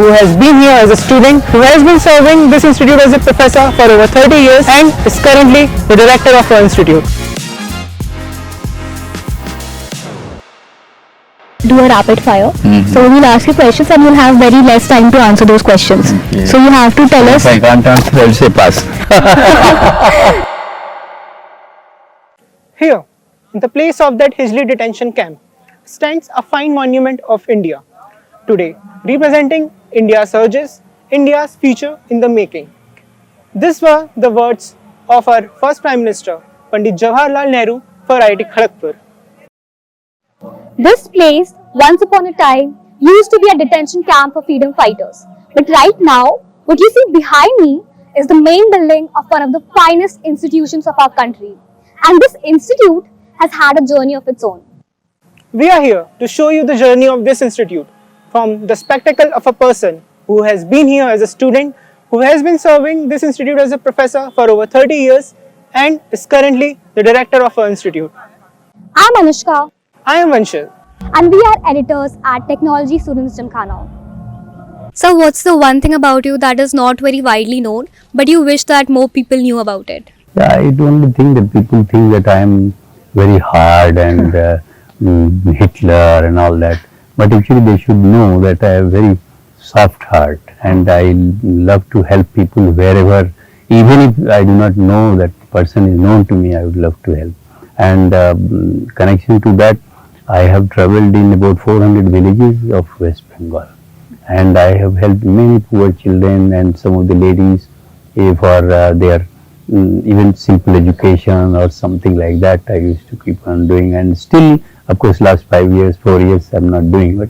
who has been here as a student, who has been serving this institute as a professor for over 30 years and is currently the director of our institute. Do a rapid fire. So we'll ask you questions and you'll have very less time to answer those questions. So you have to tell us. If I can't answer, I'll say pass. Here, in the place of that Hijli detention camp, stands a fine monument of India, today representing India's surges, India's future in the making. These were the words of our first Prime Minister, Pandit Jawaharlal Nehru for IIT Kharagpur. This place, once upon a time, used to be a detention camp for freedom fighters. But right now, what you see behind me is the main building of one of the finest institutions of our country. And this institute has had a journey of its own. We are here to show you the journey of this institute, from the spectacle of a person who has been here as a student, who has been serving this institute as a professor for over 30 years and is currently the director of our institute. I'm Anushka. I am Vanshal. And we are editors at Technology Students Gymkhana. So what's the one thing about you that is not very widely known, but you wish that more people knew about it? Yeah, I don't think that people think that I am very hard and Hitler and all that. But actually they should know that I have a very soft heart and I love to help people wherever, even if I do not know that person is known to me, I would love to help. And connection to that, I have travelled in about 400 villages of West Bengal and I have helped many poor children and some of the ladies for their even simple education or something like that. I used to keep on doing, and still, of course, last 5 years, 4 years, I'm not doing, but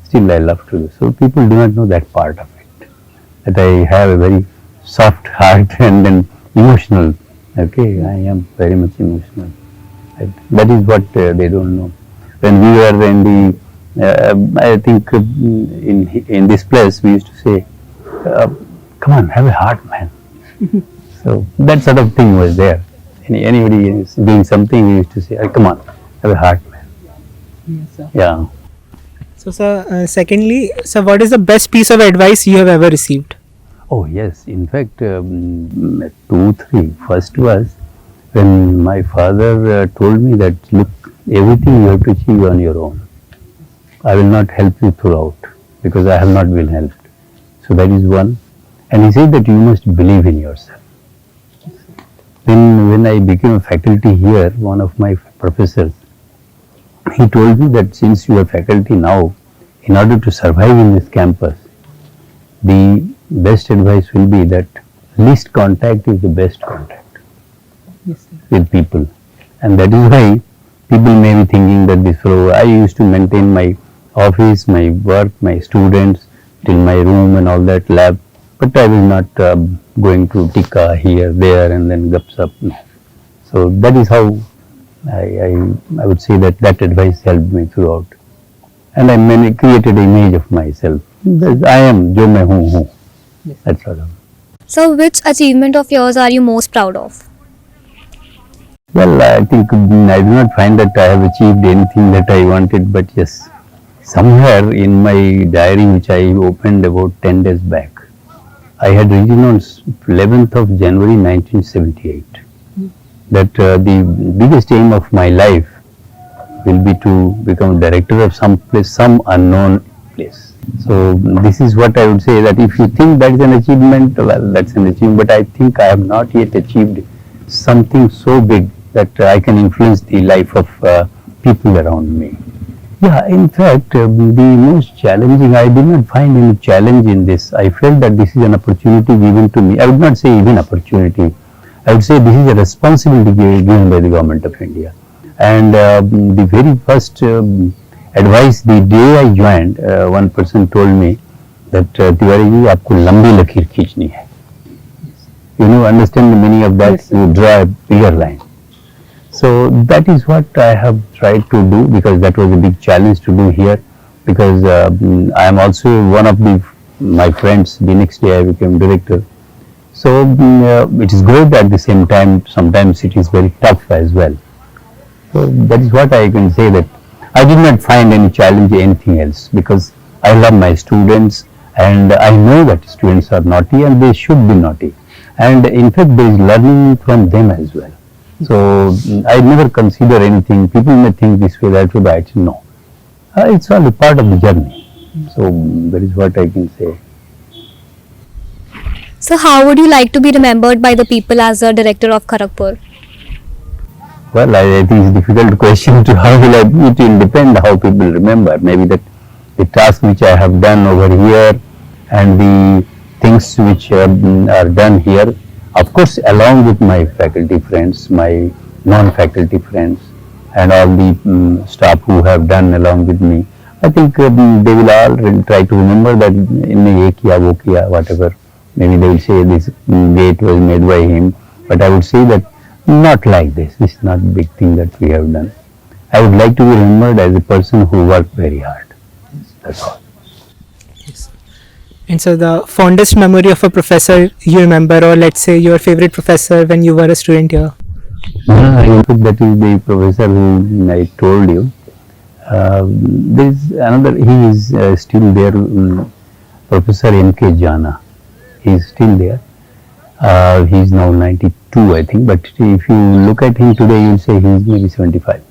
still I love to do. So people do not know that part of it, that I have a very soft heart and then emotional. Okay, I am very much emotional. That is what they don't know. When we were in the, I think in this place, we used to say, come on, have a heart, man. So that sort of thing was there. Anybody is doing something, we used to say, come on, have a heart, man. Yes, sir. Yeah. So, sir, secondly, sir, what is the best piece of advice you have ever received? Oh yes, in fact, 2, 3. First was when my father told me that, look, everything you have to achieve on your own. I will not help you throughout because I have not been helped. So that is one. And he said that you must believe in yourself. When I became a faculty here, one of my professors, he told me that since you are faculty now, in order to survive in this campus, the best advice will be that least contact is the best contact with people. And that is why people may be thinking that this fellow, I used to maintain my office, my work, my students, till my room and all that lab, but I was not going to tikka here, there and then gups up. So that is how I would say that advice helped me throughout. And I created an image of myself. I am jo main hu. That sort of. So which achievement of yours are you most proud of? Well, I think I do not find that I have achieved anything that I wanted, but yes, somewhere in my diary which I opened about 10 days back, I had written on 11th of January 1978 that the biggest aim of my life will be to become director of some place, some unknown place. So this is what I would say, that if you think that is an achievement, well, that's an achievement, but I think I have not yet achieved something so big that I can influence the life of people around me. Yeah, in fact, the most challenging, I did not find any challenge in this. I felt that this is an opportunity given to me. I would not say even opportunity. I would say this is a responsibility given by the government of India. And the very first advice, the day I joined, one person told me that Tewari ji, आपको लंबी लकीर खींचनी है. You know, understand the meaning of that? Yes, you draw a bigger line. So that is what I have tried to do, because that was a big challenge to do here, because I am also one of my friends. The next day I became director. So it is good, at the same time sometimes it is very tough as well. So that is what I can say, that I did not find any challenge anything else, because I love my students, and I know that students are naughty and they should be naughty, and in fact there is learning from them as well. So I never consider anything. People may think this way, that way, but actually no. It's all a part of the journey. So that is what I can say. So how would you like to be remembered by the people as a director of Kharagpur? Well, I think it's a difficult question to how will I, it will depend how people remember. Maybe that the task which I have done over here and the things which are done here, of course along with my faculty friends, my non-faculty friends and all the staff who have done along with me, I think they will all try to remember that in ye kiya, wo kiya, whatever. Maybe they will say this gate was made by him, but I would say that not like this. This is not a big thing that we have done. I would like to be remembered as a person who worked very hard. That's all. And so the fondest memory of a professor you remember, or let's say your favorite professor when you were a student here? I think that is the professor who I told you. There is another, he is still there, Professor M.K. Jana. He is still there. He is now 92, I think, but if you look at him today, you will say he is maybe 75.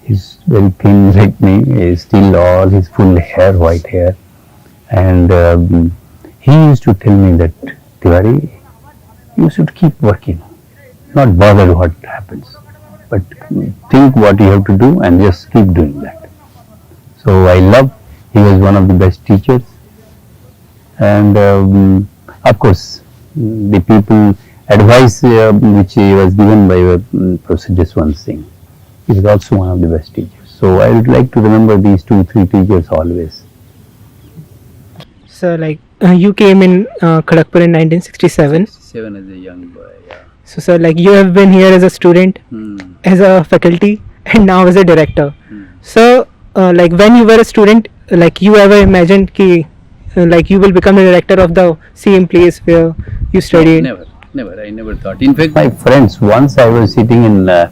He is very thin like me. He is still all his full hair, white hair. And he used to tell me that, Tewari, you should keep working, not bother what happens, but think what you have to do and just keep doing that. So I love, he was one of the best teachers, and of course the people advice which was given by Professor Jaswant Singh, he was also one of the best teachers. So I would like to remember these 2-3 teachers always. So like you came in Kharagpur in 1967. 67 as a young boy, yeah. So sir, like you have been here as a student, as a faculty, and now as a director. So like when you were a student, like you ever imagined ki like you will become the director of the same place where you studied? Never, never. I never thought. In fact, my friends, once I was sitting in VS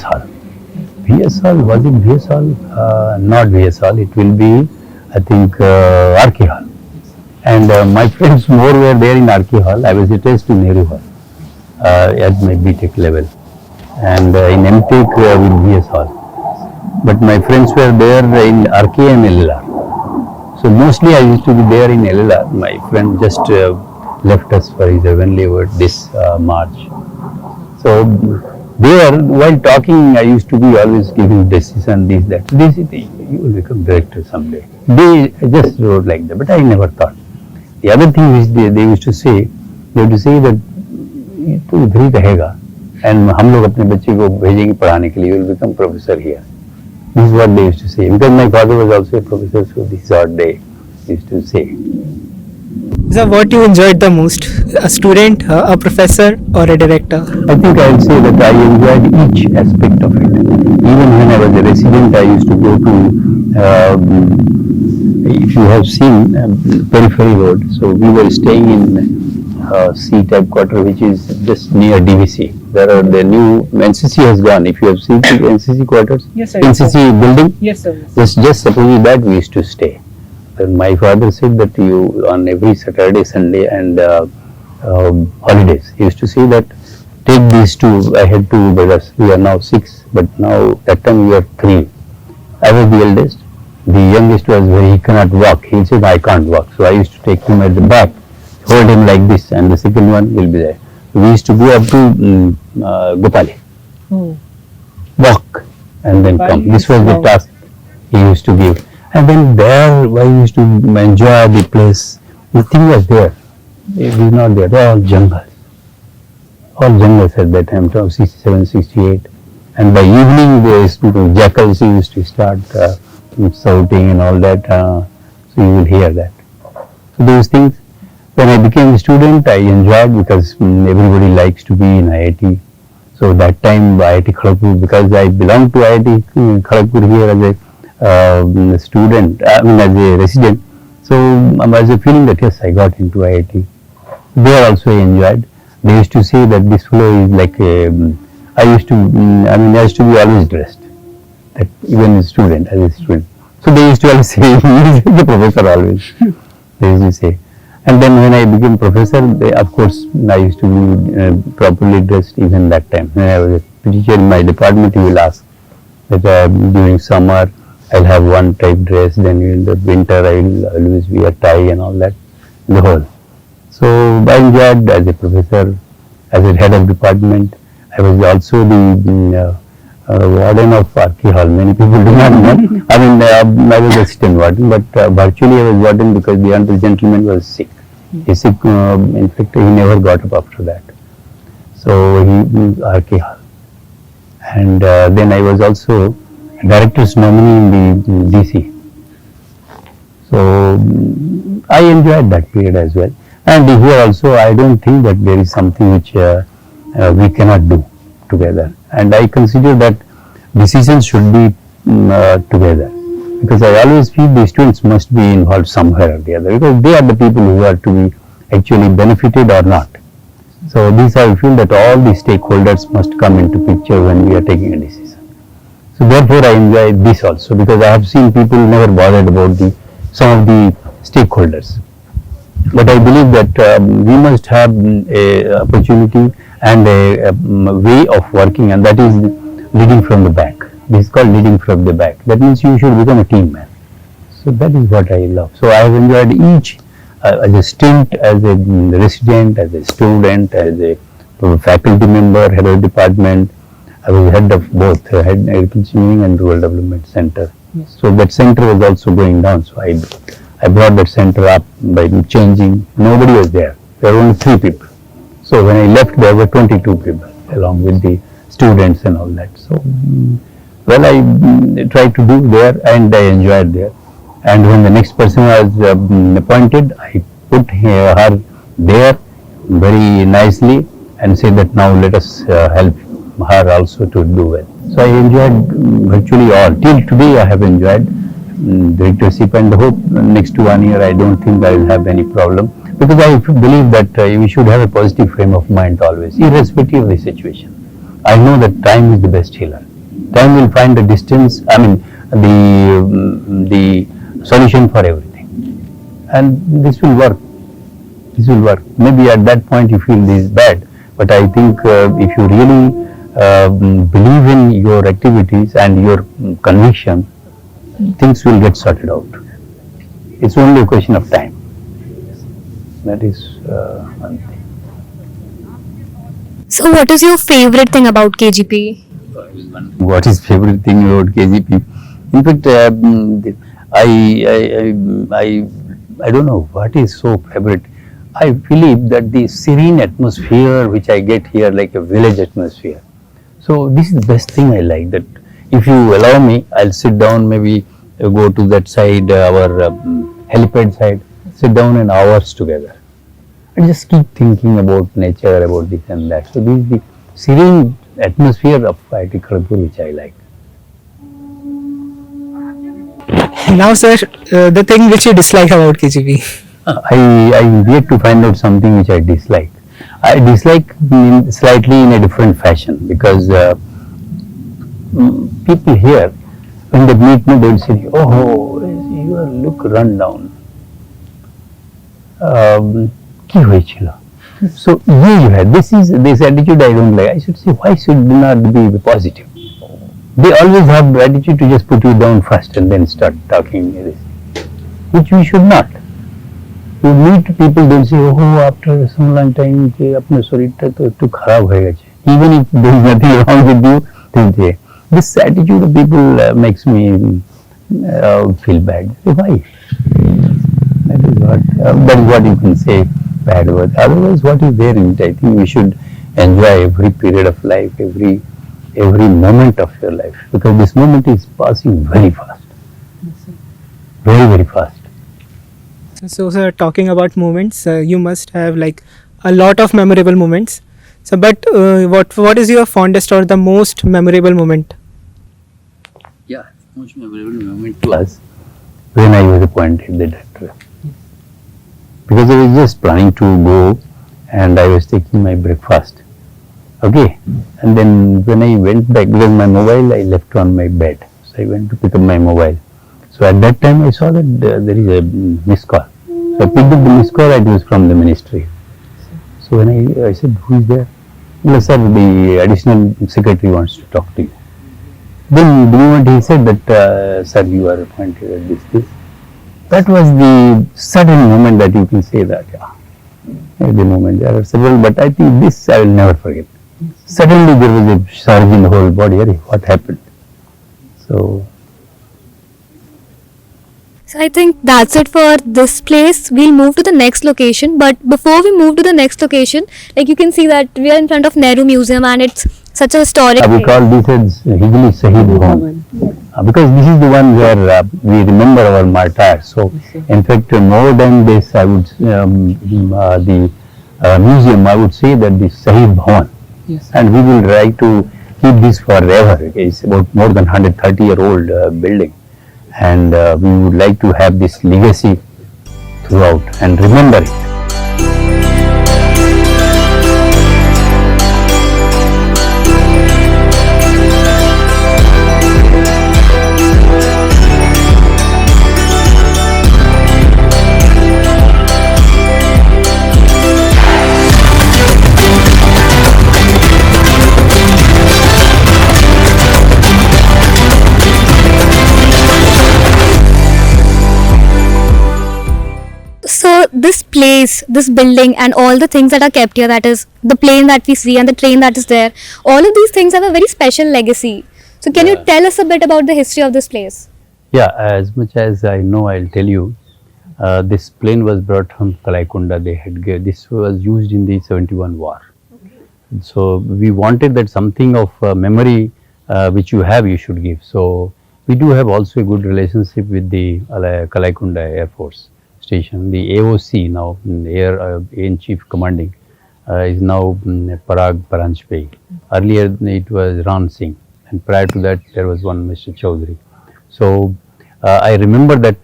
Hall. VS Hall, was it VS Hall? Not VS Hall, it will be, I think, RK Hall. And my friends more were there in RK Hall. I was attached to Nehru Hall at my BTech level. And in MTech with VS Hall. But my friends were there in RK and LLR. So mostly I used to be there in LLR. My friend just left us for his heavenly word this March. So there, while talking, I used to be always giving decision, this, that. This, you will become director someday. They just wrote like that, but I never thought. The other thing which they used to say, they used to say that तू इधर ही रहेगा and हम लोग अपने बच्चे को भेजेंगे पढ़ाने के लिए, you will become professor here. This is what they used to say. Because my father was also a professor, so this is what they used to say. So what you enjoyed the most? A student, a professor, or a director? I think I would say that I enjoyed each aspect of it. Even when I was a resident, I used to go to, if you have seen Periphery Road, so we were staying in C-type quarter, which is just near DVC. There are the new NCC has gone. If you have seen the NCC quarters, Yes, sir. NCC building, Yes, sir. just suppose that we used to stay. Then my father said that you on every Saturday, Sunday, and holidays, he used to say that take these two. I had two brothers. We are now 6, but now that time we are 3. I was the eldest. The youngest was he cannot walk. He said I can't walk. So I used to take him at the back, hold him like this, and the second one will be there. We used to go up to Gopali, walk, and then come. This was the task he used to give. And then there, I used to enjoy the place. Nothing was there. It was not there. All jungles. All jungles at that time, 67, 68. And by evening, the jackals used to start shouting and all that. So you will hear that. So those things. When I became a student, I enjoyed because everybody likes to be in IIT. So that time, IIT Kharagpur, because I belong to IIT Kharagpur here as a student, as a resident. So I was feeling that yes, I got into IIT. There also I enjoyed. They used to say that this fellow is like a, I used to be always dressed. That even as a student, So they used to always say, he is the professor always. They used to say. And then when I became professor, of course, I used to be properly dressed even that time. When I was a teacher in my department, he will ask that during summer, I'll have one type dress, then in the winter, I will always wear tie and all that, the whole. So I enjoyed as a professor, as a head of department. I was also the warden of Arki Hall. Many people do not know. I mean, I was assistant warden, but virtually I was warden because the honorable gentleman was sick. He's sick, in fact, he never got up after that. So he Arki Hall. And then I was also director's nominee in the DC. So I enjoyed that period as well. And here also, I don't think that there is something which we cannot do together. And I consider that decisions should be together, because I always feel the students must be involved somewhere or the other, because they are the people who are to be actually benefited or not. So this I feel that all the stakeholders must come into picture when we are taking a decision. So therefore I enjoy this also, because I have seen people never bothered about some of the stakeholders. But I believe that we must have a opportunity and a way of working, and that is leading from the back. This is called leading from the back. That means you should become a team man. So that is what I love. So I have enjoyed each as a stint, as a resident, as a student, as a faculty member, head of department. I was head of both, head agriculture and rural development center. Yes. So that center was also going down. So I brought that center up by changing. Nobody was there. There were only 3 people. So when I left, there were 22 people along with the students and all that. So, well, I tried to do there and I enjoyed there. And when the next person was appointed, I put her there very nicely and said that now let us help her also to do well. So I enjoyed virtually all. Till today I have enjoyed directorship, and hope next 1 year I don't think I will have any problem, because I believe that we should have a positive frame of mind always, irrespective of the situation. I know that time is the best healer. Time will find the distance, I mean the solution for everything, and this will work. This will work. Maybe at that point you feel this is bad, but I think if you really believe in your activities and your conviction, things will get sorted out. It's only a question of time. That is one thing. So, what is your favorite thing about KGP? What is favorite thing about KGP? In fact, I don't know what is so favorite. I believe that the serene atmosphere which I get here, like a village atmosphere. So this is the best thing I like, that if you allow me, I'll sit down, maybe go to that side, our helipad side, sit down in hours together and just keep thinking about nature, about this and that. So this is the serene atmosphere of IIT Kharagpur which I like. Now, sir, the thing which you dislike about KGP. I yet to find out something which I dislike. I dislike slightly in a different fashion, because people here, when they meet me, they will say, "Oh, you look run down." কি হয়েছিল? So this attitude I don't like. I should say, why should not be positive? They always have the attitude to just put you down first and then start talking, which we should not. You meet people, they'll say, oh, after some long time, apne sharirta to ekটু kharab hoye geche. Even if there is nothing wrong with you, they'll say. This attitude of people makes me feel bad. Why? That is what you can say bad about. Otherwise, what is there in it? I think we should enjoy every period of life, every moment of your life, because this moment is passing very fast, very, very fast. So, sir, talking about moments, you must have like a lot of memorable moments. So, but what is your fondest or the most memorable moment? Yeah, most memorable moment was when I was appointed the director. Because I was just planning to go and I was taking my breakfast. Okay, and then when I went back, because my mobile I left on my bed, so I went to pick up my mobile. So at that time I saw that there is a missed call. So I picked up the missed call, it was from the ministry. So when I said, who is there? Well, sir, the additional secretary wants to talk to you. Then the moment he said that, sir, you are appointed at this. That was the sudden moment that you can say that, yeah. At the moment there are several, but I think this I will never forget. Suddenly there was a surge in the whole body. What happened? So I think that's it for this place. We'll move to the next location. But before we move to the next location, like you can see that we are in front of Nehru Museum and it's such a historic we place. call this as Hijli Sahid Bhavan. Because this is the one where we remember our martyrs. So in fact more than this I would the museum, I would say that the Sahid Bhavan. Yes. And we will try to keep this forever. It's about more than 130-year-old building. And we would like to have this legacy throughout and remember it. So this place, this building and all the things that are kept here, that is the plane that we see and the train that is there, all of these things have a very special legacy. So can you tell us a bit about the history of this place? Yeah, as much as I know, I'll tell you. This plane was brought from Kalaikunda. This was used in the 71 war. So we wanted that something of memory which you have, you should give. So we do have also a good relationship with the Kalaikunda Air Force Station. The AOC now, Air Chief Commanding, is now Parag Paranjpei. Earlier it was Ran Singh, and prior to that there was one Mr. Chaudhary. So I remember that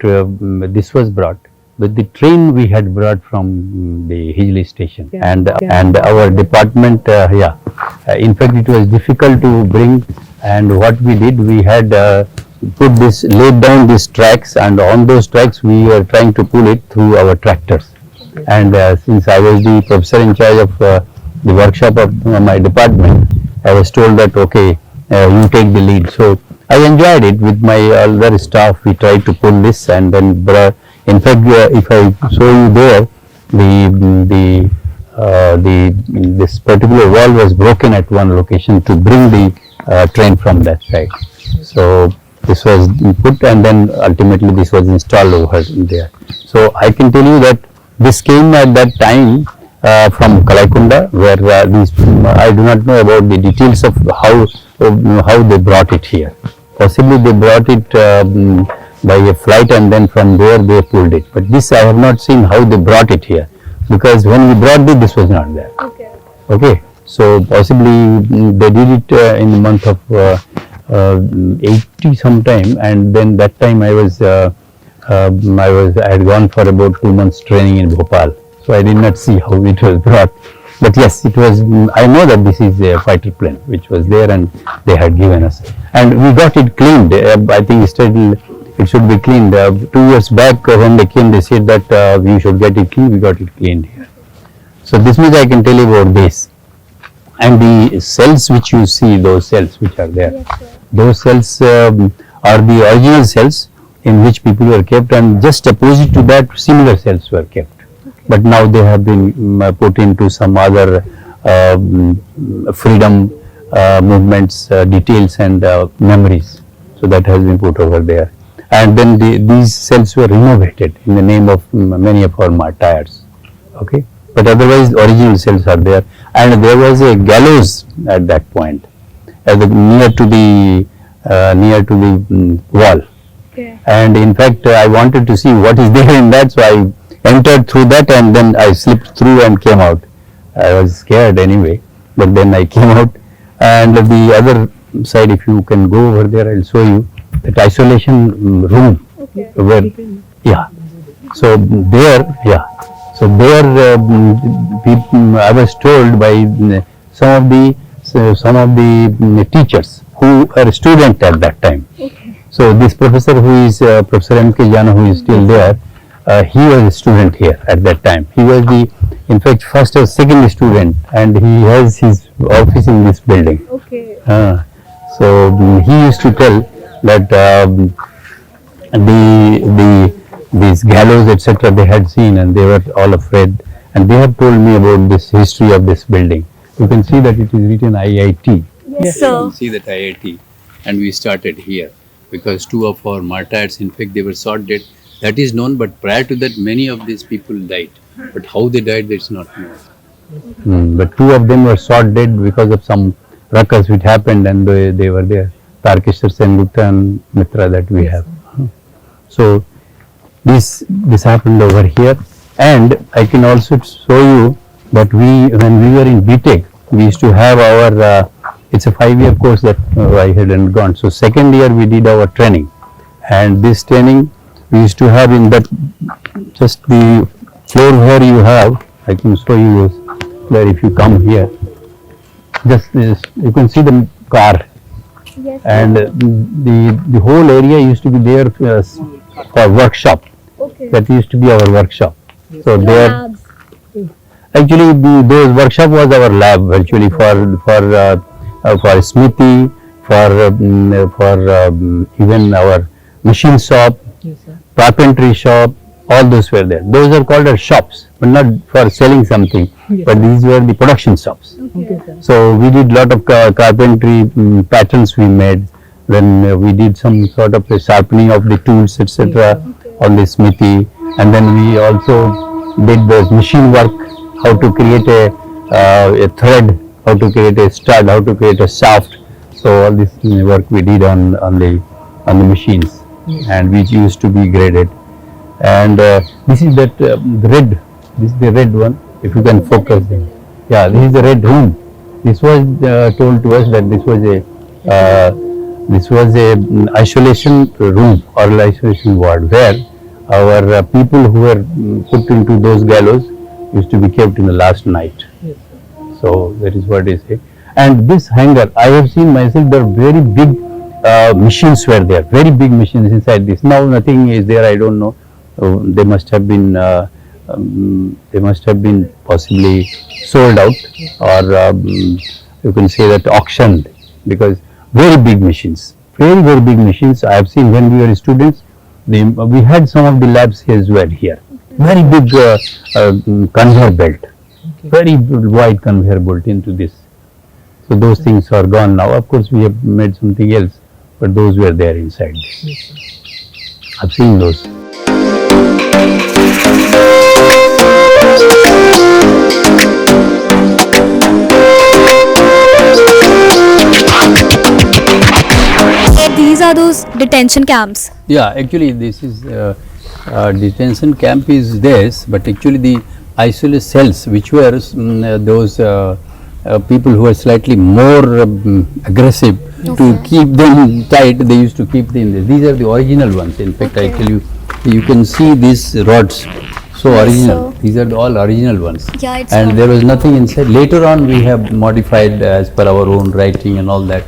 this was brought, but the train we had brought from the Hijli station, and our department, in fact it was difficult to bring, and what we did, we had laid down these tracks, and on those tracks we were trying to pull it through our tractors. And since I was the professor in charge of the workshop of my department, I was told that okay, you take the lead. So I enjoyed it with my other staff. We tried to pull this, and then in fact if I show you there, this particular wall was broken at one location to bring the train from that side. So this was put, and then ultimately this was installed over there. So I can tell you that this came at that time from Kalaikunda, where I do not know about the details of how they brought it here. Possibly they brought it by a flight, and then from there they pulled it. But this I have not seen how they brought it here, because when we brought it, this was not there. Okay. So possibly they did it in the month of 80 sometime, and then that time I had gone for about 2 months training in Bhopal, so I did not see how it was brought. But yes, it was. I know that this is a fighter plane which was there, and they had given us, and we got it cleaned. I think it should be cleaned. 2 years back when they came, they said that we should get it cleaned. We got it cleaned here. So this much I can tell you about this. And the cells which you see, those cells which are there, those cells are the original cells in which people were kept, and just opposite to that similar cells were kept. But now they have been put into some other freedom movements, details and memories. So that has been put over there. And then these cells were renovated in the name of many of our martyrs. Okay. But otherwise the original cells are there, and there was a gallows at that point, near to the wall. Okay. And in fact I wanted to see what is there in that, so I entered through that, and then I slipped through and came out. I was scared anyway, but then I came out. And the other side, if you can go over there, I'll show you that isolation room. Okay. Where, yeah. So there, yeah. So there, I was told by some of the teachers who were students at that time. Okay. So this professor who is Professor M.K. Jana, who is still there, he was a student here at that time. He was the, in fact, first or second student, and he has his office in this building. Okay. So he used to tell that these gallows, etc., they had seen, and they were all afraid. And they have told me about this history of this building. You can see that it is written IIT. Yes, sir. See that IIT, and we started here because two of our martyrs, in fact, they were shot dead. That is known, but prior to that, many of these people died. But how they died, that's not known. But two of them were shot dead because of some ruckus which happened, and they were there. Tarkeshwar Sengupta and Mitra that we have. So this happened over here, and I can also show you that when we were in BTech, we used to have our it's a 5-year course that I had undergone. So second year we did our training, and this training we used to have in that just the floor where you have. I can show you where if you come here, just this, you can see the car, Yes. and the whole area used to be there for workshop. Okay. That used to be our workshop. So there. Labs. Actually, those workshop was our lab actually for smithy, for even our machine shop, carpentry shop, all those were there. Those are called as shops, but not for selling something, but these were the production shops. So we did lot of carpentry patterns we made. Then we did some sort of a sharpening of the tools, etc. on the smithy, and then we also did the machine work, how to create a thread, how to create a stud, how to create a shaft. So all this work we did on the machines, and which used to be graded. And this is that red. This is the red one. If you can focus. Yeah, this is the red room. This was told to us that this was a isolation room or isolation ward where our people who were put into those gallows used to be kept in the last night. So that is what is it. And this hangar, I have seen myself, there are very big machines were there, very big machines inside this. Now nothing is there, I don't know. They must have been possibly sold out, or you can say that auctioned, because very big machines, very big machines. I have seen when we were students. We had some of the labs here as well here. Very big conveyor belt, very wide conveyor belt into this. So those things are gone now. Of course, we have made something else, but those were there inside. I've seen those. These are those detention camps. Yeah, actually this is detention camp is this, but actually the isolate cells, which were those people who were slightly more aggressive, to keep them tight, they used to keep them there. These are the original ones. In fact, I tell you, you can see these rods, so original. These are all original ones. Yeah, it's and there was nothing inside. Later on, we have modified as per our own writing and all that.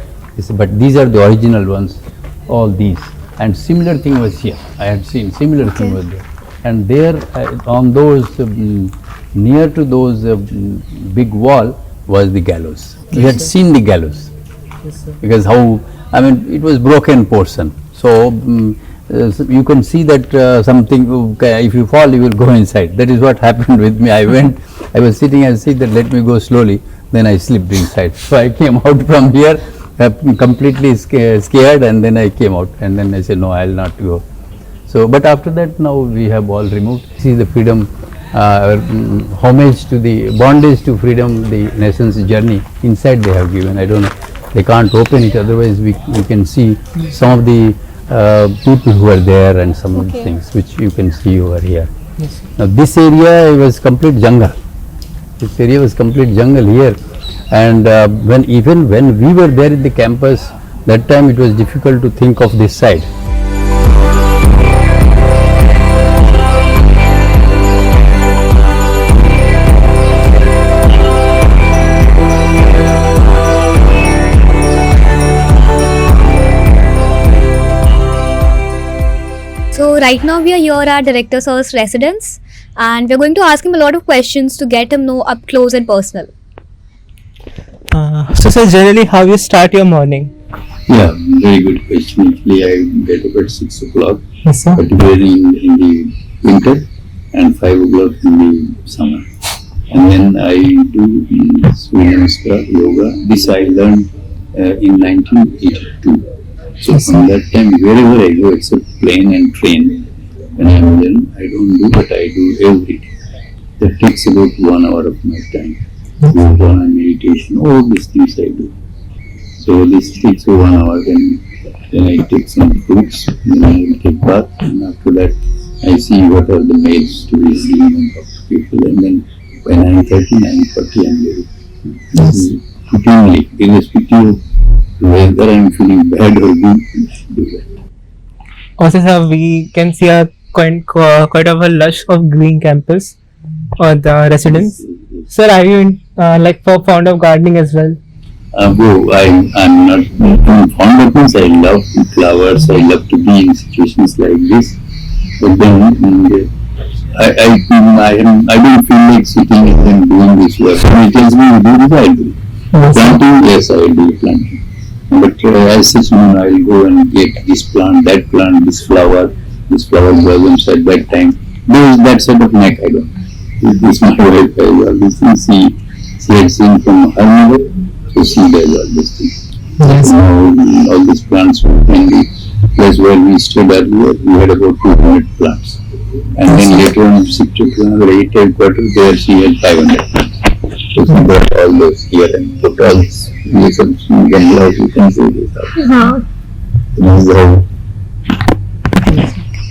But these are the original ones, all these. And similar thing was here. I had seen similar thing was there. And there on those near to those big wall was the gallows. We had seen the gallows, because it was broken portion. So you can see that something, if you fall, you will go inside. That is what happened with me. I was sitting and said that let me go slowly. Then I slipped inside. So I came out from here completely scared, and then I came out, and then I said no, I will not go. So, but after that, now we have all removed. This is the freedom, homage to the bondage to freedom, the nation's journey. Inside they have given. I don't know, they can't open it. Otherwise, we can see some of the people who are there and some of the things which you can see over here. Yes. Now, this area was complete jungle. This area was complete jungle here. And even when we were there in the campus, that time it was difficult to think of this side. right now we are here at Director Sir's residence, and we're going to ask him a lot of questions to get him know up close and personal. So, sir, generally, how you start your morning? Yeah, very good question. Actually, I get up at 6 o'clock, Yes, sir. particularly in the winter, and 5 o'clock in the summer. And then I do Surya Namaskar, yoga. This I learned in 1982. So Yes, from sir. that time, wherever I go, except plane and train, when I am there, I don't do, but I do every day. That takes about 1 hour of my time. Yoga and meditation, all these things I do. So this takes 1 hour, then I take some fruits, then I will take bath, and after that I see what are the mails to receive and talk to people, and then by 9:30, 9:40 I am ready. This is routinely, irrespective of whether I am feeling bad or good, I should do that. Also, sir, we can see a quite of a lush of green campus or the residence. Sir, are you fond of gardening as well? I'm not fond of things. I love flowers. I love to be in situations like this. But then I don't feel like sitting and doing this work. When it tells me to do this, I do. Yes, sir. Planting, yes, I do planting. But as such, I will go and get this plant, this flower blossoms at that time. There is that sort of knack I don't. It is my wife. I always see had seen from her mother. So she does all these things. Yes. All these plants were in the place where we stayed earlier. We had about 200 plants. And then later on shifted to another 8 headquarters. There she had 500 plants. So she brought all those here and put all this ganglaws, you can say this out.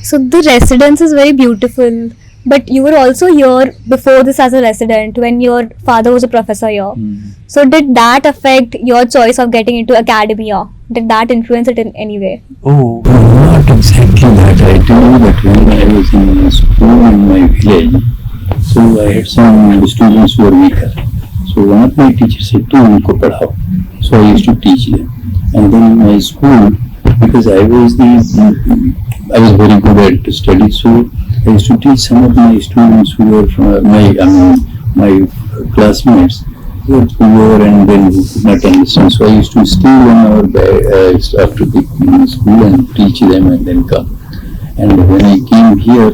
So the residence is very beautiful, but you were also here before this as a resident when your father was a professor here. So did that affect your choice of getting into academia? Did that influence it in any way? Oh, not exactly that. I tell you that when I was in school in my village, so I had some students who were weaker. So one of my teachers said to unko padhao. So I used to teach them. And then in my school, because I was very good at study, so I used to teach some of my students who were from my classmates who were poor and then who could not understand. So I used to stay 1 hour after the school and teach them and then come. And when I came here,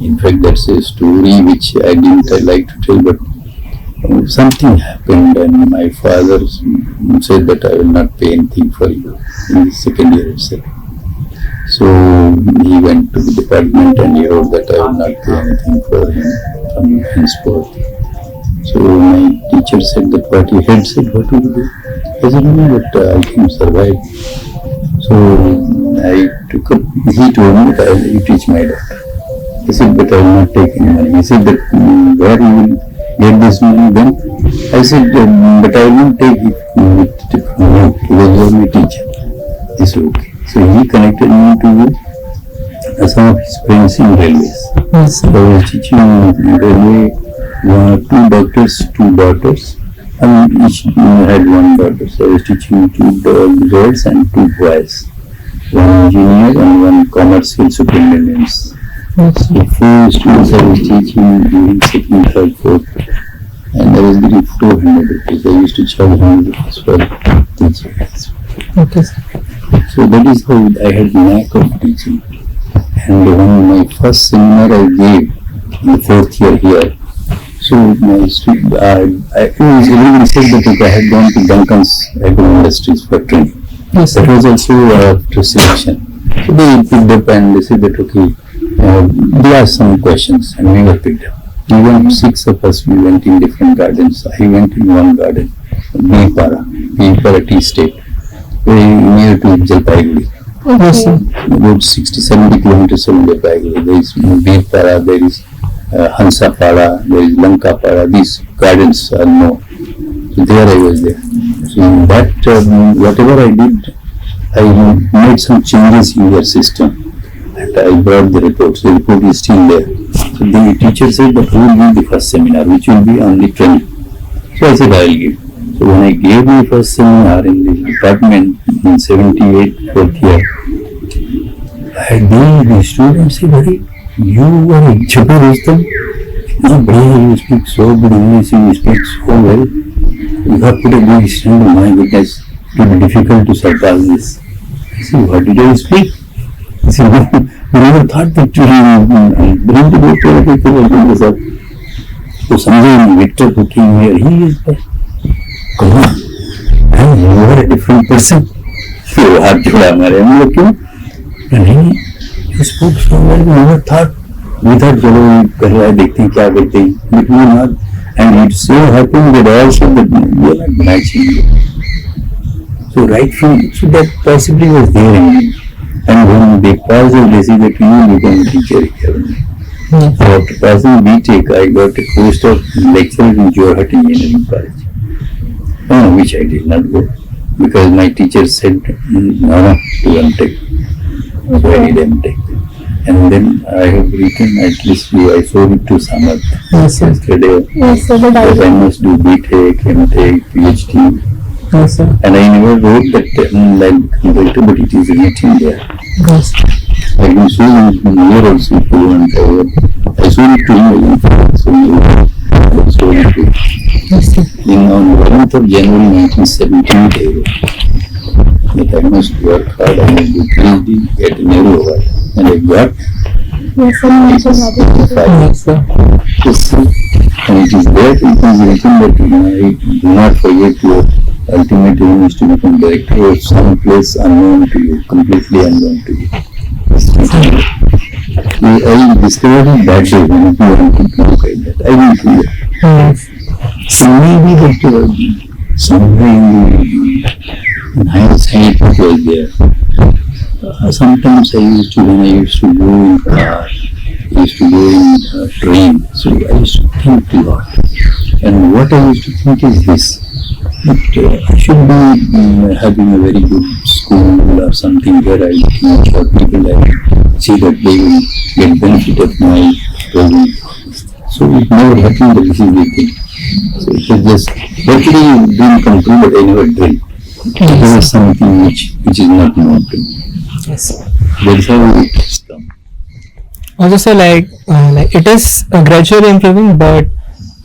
in fact that's a story which I like to tell, but something happened and my father said that I will not pay anything for you in the second year itself. So he went to the department and he wrote that I will not pay anything for him from henceforth. So my teacher said that what he had said, what will you do? I said, no, but I can survive. So I took up, he told me that I will teach my daughter. He said, but I will not take any money. He said that where you will get this money then? I said, but I will not take it from you. He was only teacher. He said, okay. So he connected me to some of his friends in railways. Yes. So I was teaching in railway, 2 doctors, 2 daughters. And each had 1 daughter. So I was teaching 2 girls and 2 boys. 1 engineer and 1 commercial superintendents. Yes. So 4 students I was teaching during 2nd, 3rd, 4th. And I was getting 400 rupees. I used to charge 100 rupees for teaching. Okay, sir. So that is how I had knack of teaching. And when my first seminar I gave in the 4th year here, so my student, everybody said that I had gone to Duncan's Agro Industries for training. Yes, That sir. was also after selection. So they picked up and they said that okay, they asked some questions and we were picked up. We went 6 of us, we went in different gardens. I went in one garden, Beepara Tea Estate, very near to Jalpaiguri. Yes, sir. About 60-70 kilometers from Jalpaiguri. There is Beepara, there is Hansapada, there is Lankapada. These gardens are known. So there I was there. So in that, whatever I did, I made some changes in their system. And I brought the reports. The report is still there. So the teacher said that who will give the first seminar, which will be on the training. So I said I will give. So when I gave the first seminar in the department in 78, 4th year, I the students say, "Very, you are a Chapur Rustam. No, brother, you speak so good English, you speak so well. You have put a big stand on my goodness. It will be difficult to surpass this." I said, "What did I speak?" He said, "No, we never thought that you will bring the book to the people." So someday Victor who came here, he is there. Come on, man, you are a different person. So हाथ जोड़ा हमारे हम लोग क्यों? And he spoke so well. We never thought. We thought चलो कर रहा है देखते हैं क्या करते हैं. But we were not. And it so happened that all said that we are not matching. So right from so that possibly was there in me. And when they passed the they see that you become a teacher here. So after passing BTech, I got a post of lecturer in Jorhat Engineering College, which I did not go because my teacher said no to MTech. So I did MTech. And then I have written at least I showed it to Samarth yesterday. Yes, sir. That I must do BTech, MTech, PhD. Yes, sir. And I never wrote that like converter, but it is written there. Yes. I can show you here also if you want. I showed it to him. So I showed it to him. Yes, sir. On 11th of January 1978, I wrote that I must work hard and I do PhD at Nehru Award. And I got Yes, sir. Yes, sir. yes, and it is there. It is written that I do not forget your ultimate aim is to become director of some place unknown to you, completely unknown to you. I discovered it that day when you wanted to look at that. I went to it. Yes. So maybe that somewhere in hindsight it was there. Sometimes when I used to go in car, I used to go in train, so I used to think a lot. And what I used to think is this, that I should be having a very good school or something where I teach or people I see that they will get benefit of my training. So it never happened that this is the thing. So it was just, hopefully it didn't come true, but I never dreamed. This is something which is not known to me. Yes. That is how it has come. Also, sir, like it is gradually improving, but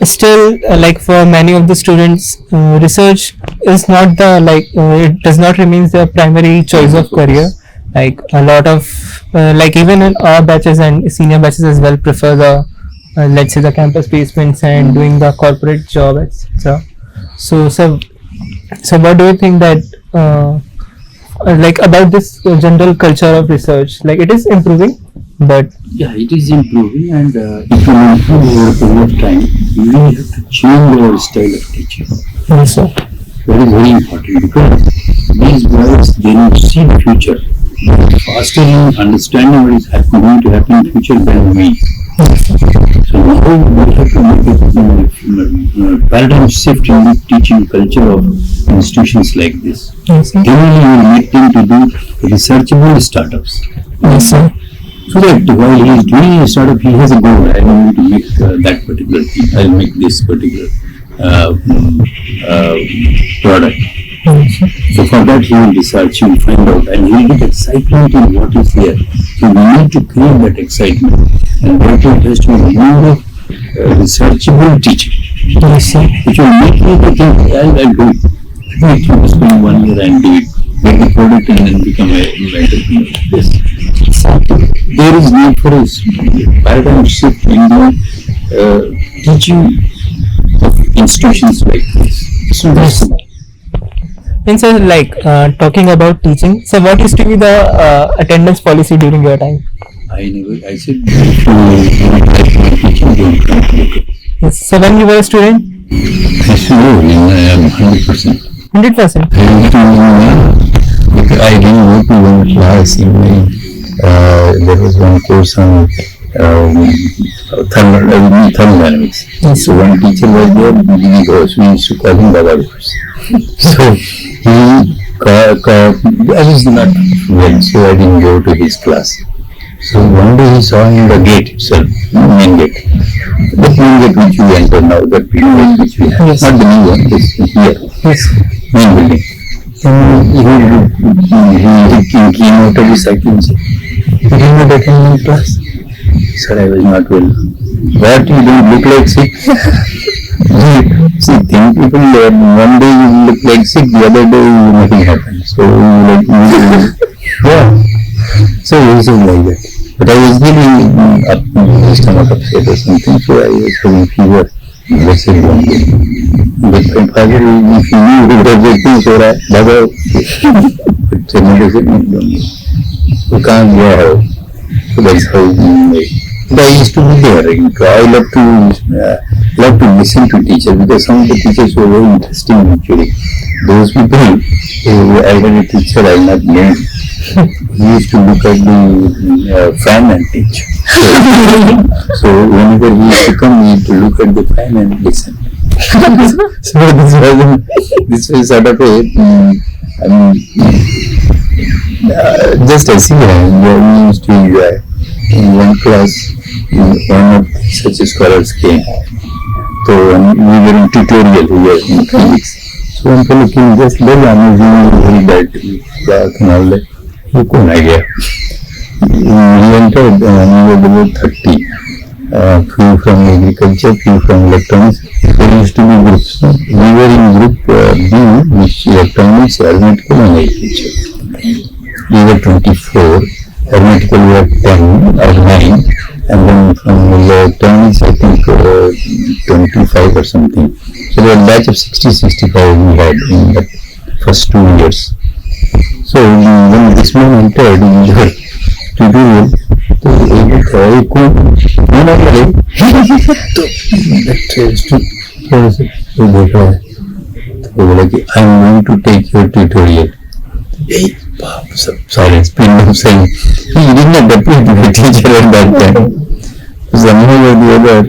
still, like for many of the students, research is not the it does not remain their primary choice of career. Like a lot of like even in our batches and senior batches as well prefer the let's say the campus placements and doing the corporate job, etc. So what do you think that like about this general culture of research? Like it is improving, but Yeah, it is improving, and it will improve over a period of time. We will have to change our style of teaching. also That is very important because these boys they need to see the future. Faster in understanding what is going to happen in the future than me. So now we have to make a paradigm shift in the teaching culture of institutions like this. yes, sir. Generally, you will make them to do researchable startups. Yes, sir. So that while he is doing a startup, he has a goal. I want to make that particular thing. I'll make this particular product. Yes, sir. So for that he will research, he will find out, and he will get excitement in what is there. So we need to create that excitement, and therefore it has to be more of researchable teaching, Yes, sir. which will make me to think, I'll do it. I think you spend 1 year and do it, get the product and then become a entrepreneur. Yes. There is need for a paradigm shift in the teaching of institutions like this. So that's And so, like talking about teaching, so what used to be the attendance policy during your time? I said, if you like my teaching, don't come to look. Yes. So when you were a student, I said, no, I am 100%. 100%. I didn't go to one class in my, there was one course on thermodynamics. Yes. So one teacher was there, we used to call him Baba. So I was not well, so I didn't go to his class. So one day he saw in the gate itself, main gate. The main gate which we enter now, the gate which we have, Yes. not the new one, this here, Yes. main building. Then he came out of his cycle and said, You did not attend my class? Sir, I was not well. What, you don't look like sick? See, think people, one day you look like sick, the other day nothing happens. So, yeah. So, he said like that. But I was really up, my stomach upset or something, so I was having fever. They said, don't go. But my father, if he knew he was everything, so I, but somebody said, no, don't go. You can't go. So that's how but I used to be there. I love to listen to teachers because some of the teachers were very interesting actually. Those people, I had a teacher I not named. He used to look at the fan and teach. So whenever he used to come, he used to look at the fan and listen. So this was sort of a, just a singer. We used to enjoy. In one class, one of such scholars came. So we were in tutorial here in physics. So one fellow came just very amusing, very bad class and all that. He couldn't idea. He entered and he was about 30. Few from agriculture, few from electronics. There used to be groups. We were in group B, which electronics, aeronautical and agriculture. We were 24. Aeronautical we had 10 or 9, and then from electronics I think 25 or something. So there was a batch of 60-65 we had in the first 2 years. So when this man entered in your tutorial, तो एक को मैंने बोला तो देख रहा है तो बोला कि I am going to take your tutorial. Sorry, it's been no saying. He did not appear to be a teacher at that time. Somehow or the other,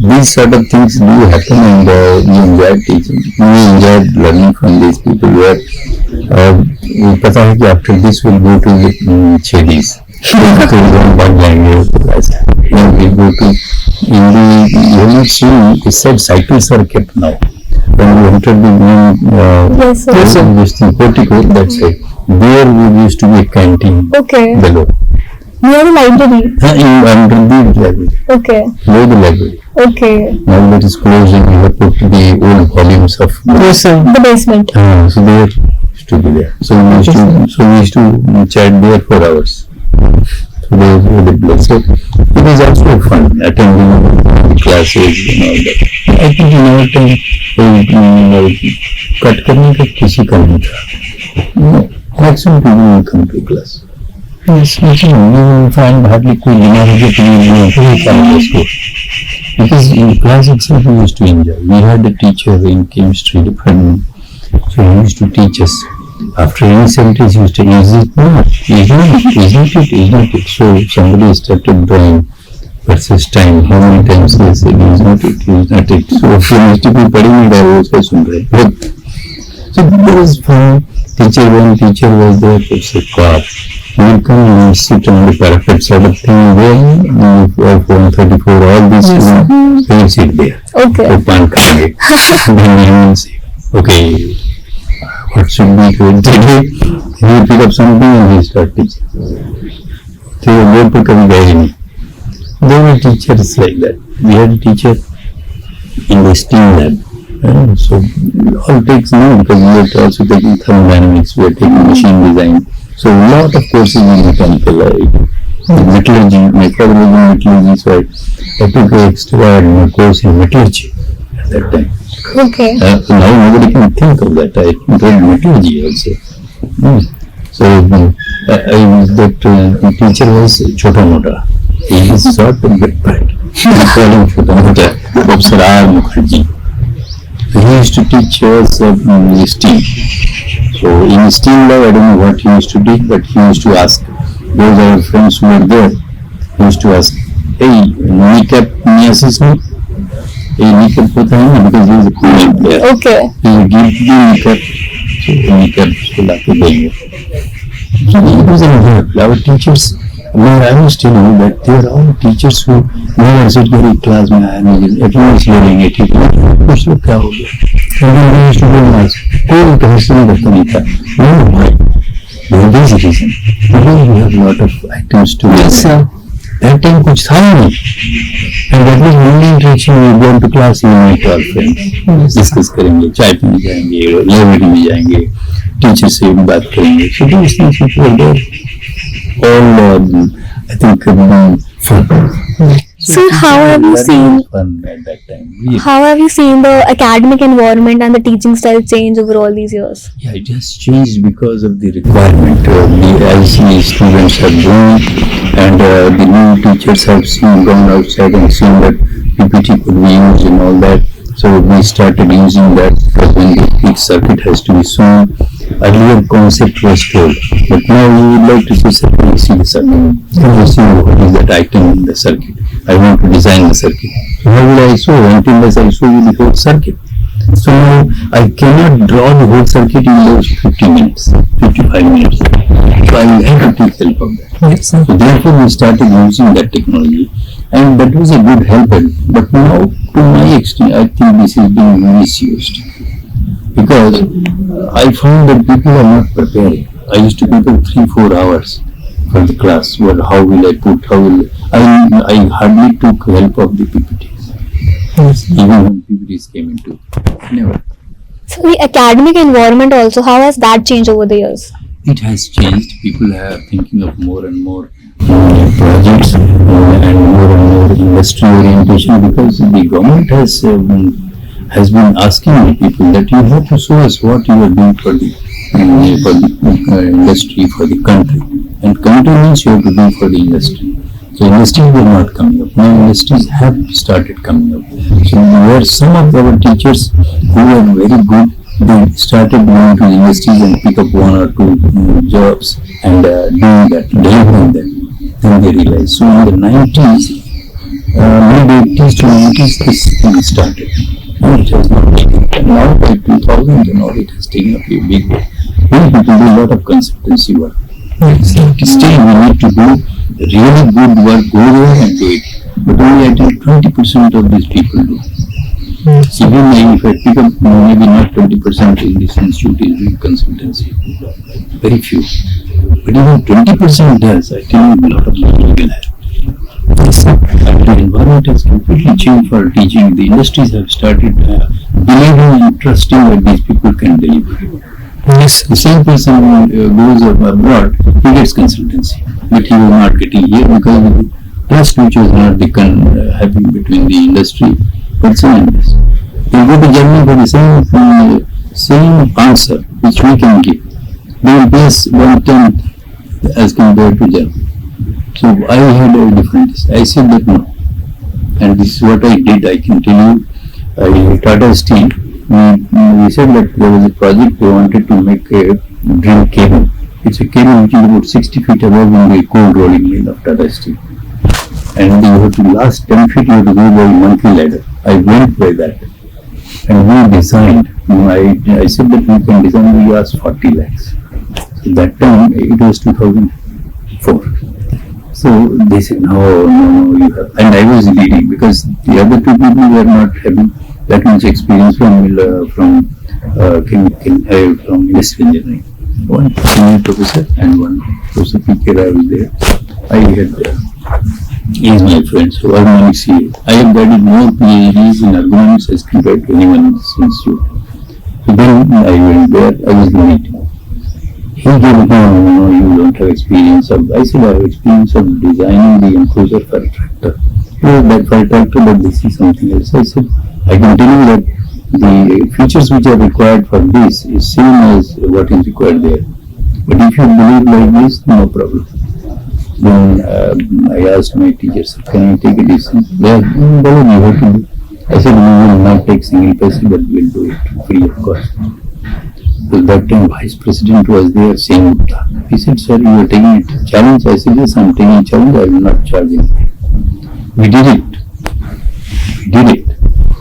these sort of things do happen and we enjoy teaching. We enjoy learning from these people where पता है कि after this we'll go to the Chedis. So one language class. Then we go to in the you will see the said cycles are kept now. When we entered the main this portico, that's it. There we used to be a canteen below. Near the library? Under the library. Okay. Below the library. Okay. Now that is closed and we have put the old volumes of books. The basement. So they used to be there. So we used to chat there for hours. So they were the place. So it was also fun attending the classes and all that. I think in our time cut करने का किसी का नहीं था. Maximum people will come to class. Yes, you will find hardly कोई बीमार हो गया तो you come to school. Because in class itself we used to enjoy. We had a teacher in chemistry department, so he used to teach us. After any sentence he used to say, is it not? Is not it? So somebody started drawing versus time. How many times they said is not it? So he used to be putting it out was so there was fun. One teacher was there, it's a car. We will come and sit on the parapet sort of thing there, 134, all these students, they will sit there. Okay. Open kage. Then he will say, okay, what should we do today? He will pick up something and he will start teaching. So board पर कभी गए नहीं. There were teachers like that. We had a teacher in the STEAM lab. So all takes now because we are also taking thermodynamics, we are taking machine design. So a lot of courses in mechanical, like metallurgy, microbiology, metallurgy. So I took an extra course in metallurgy at that time. Okay. Now nobody can think of that. I read metallurgy also. So that teacher was Chota Mota. He is sort of bit bright. We call him Chota Mota, Professor R. Mukherjee. He used to teach us STEAM. So in STEAM lab, I don't know what he used to teach, but he used to ask those our friends who were there. He used to ask, hey, kneecap नहीं assist Hey, kneecap होता है ना because he is a football player. Okay. He will give the kneecap, so kneecap उसको लाके देंगे. So it was a our teachers. I must tell you that they are all teachers who never said कि class में आया नहीं, attendance ले लेंगे ठीक है, कुछ लोग क्या हो गया? And then they used to go and ask, कोई कैसे नहीं करता नहीं था, no why? The basic reason. Because we have a lot of items to Yes, sir. That time कुछ था ही नहीं. And that was only interaction. We go to class, we meet our friends, discuss करेंगे, चाय पीने जाएंगे, library में जाएंगे, teacher से बात करेंगे. So these things which were there, all I think fun. So how have you seen Fun at that time? Really. how have you seen the academic environment and the teaching style change over all these years? Yeah, it has changed because of the requirement. As the students have grown and the new teachers have gone outside and seen that PPT could be used and all that. So we started using that because when the big circuit has to be shown, earlier concept was told. But now we would like to see the circuit. You see what is that item in the circuit. I want to design the circuit. So how will I show until I show you the whole circuit? So now I cannot draw the whole circuit in those 50 minutes, 55 minutes. So I have to take help of that. Yes, sir. So therefore we started using that technology and that was a good help. But now to my extent I think this is being misused. Because I found that people are not preparing. I used to prepare 3-4 hours for the class. Well, how will I put? I hardly took help of the PPTs. Yes. Even when PPTs came into never. So the academic environment also, how has that changed over the years? It has changed. People are thinking of more and more projects and more industry orientation because the government has been asking the people that you have to show us what you are doing for the industry, for the country. And country means you have to do for the industry. So industries were not coming up. Now industries have started coming up. So where some of our teachers who are very good, they started going to industries and pick up 1 or 2 jobs and doing that, delivering them. Then they realized. So in the 90s, mid-80s to 90s, this thing started. And it has not taken. And now by 2000 and all, it has taken up a big way. Many people do a lot of consultancy work. Still, we need to do really good work, go there and do it. But only I think 20% of these people do. Even if I pick up maybe not 20% in this institute is doing consultancy, very few. But even 20% does, I think a lot of people will have. And the environment has completely changed for teaching. The industries have started believing and trusting that these people can deliver. Yes. The same person who goes abroad, he gets consultancy, but he was not getting here because the trust which was not happening between the industry person and us. They go to Germany for the same answer which we can give. They will place 1/10 as compared to Germany. So I had a different. I said that no, and this is what I did. I can tell you. Tata Steel. We said that there was a project they wanted to make a drill cable. It's a cable which is about 60 feet above in the cold rolling mill of Tata Steel. And you have to last 10 feet, you have to go by monkey ladder. I went by that. And we designed. I said that we can design, we asked 40 lakhs. So that time, it was 2004. So they said, no, you have. And I was leading because the other 2 people were not having that much experience from industrial engineering. One senior professor and one Professor P.K. Rai was there. I had, he is my friend, so ergonomics he is. I have added more PhDs in ergonomics as compared to anyone in this institute. So then I went there, I was the lead. He gave no, you don't have experience of, I said I have experience of designing the enclosure for a tractor. That for a tractor, but this is something else. I said, I can tell you that the features which are required for this is same as what is required there. But if you believe like this, no problem. Then I asked my teachers, can I take a decision? They are, you have to do. I said, we will not take single person, but we will do it free of cost. So that time Vice President was there saying, he said, sir, you are taking a challenge. I said, yes, I am taking a challenge, I will not charge anything. We did it.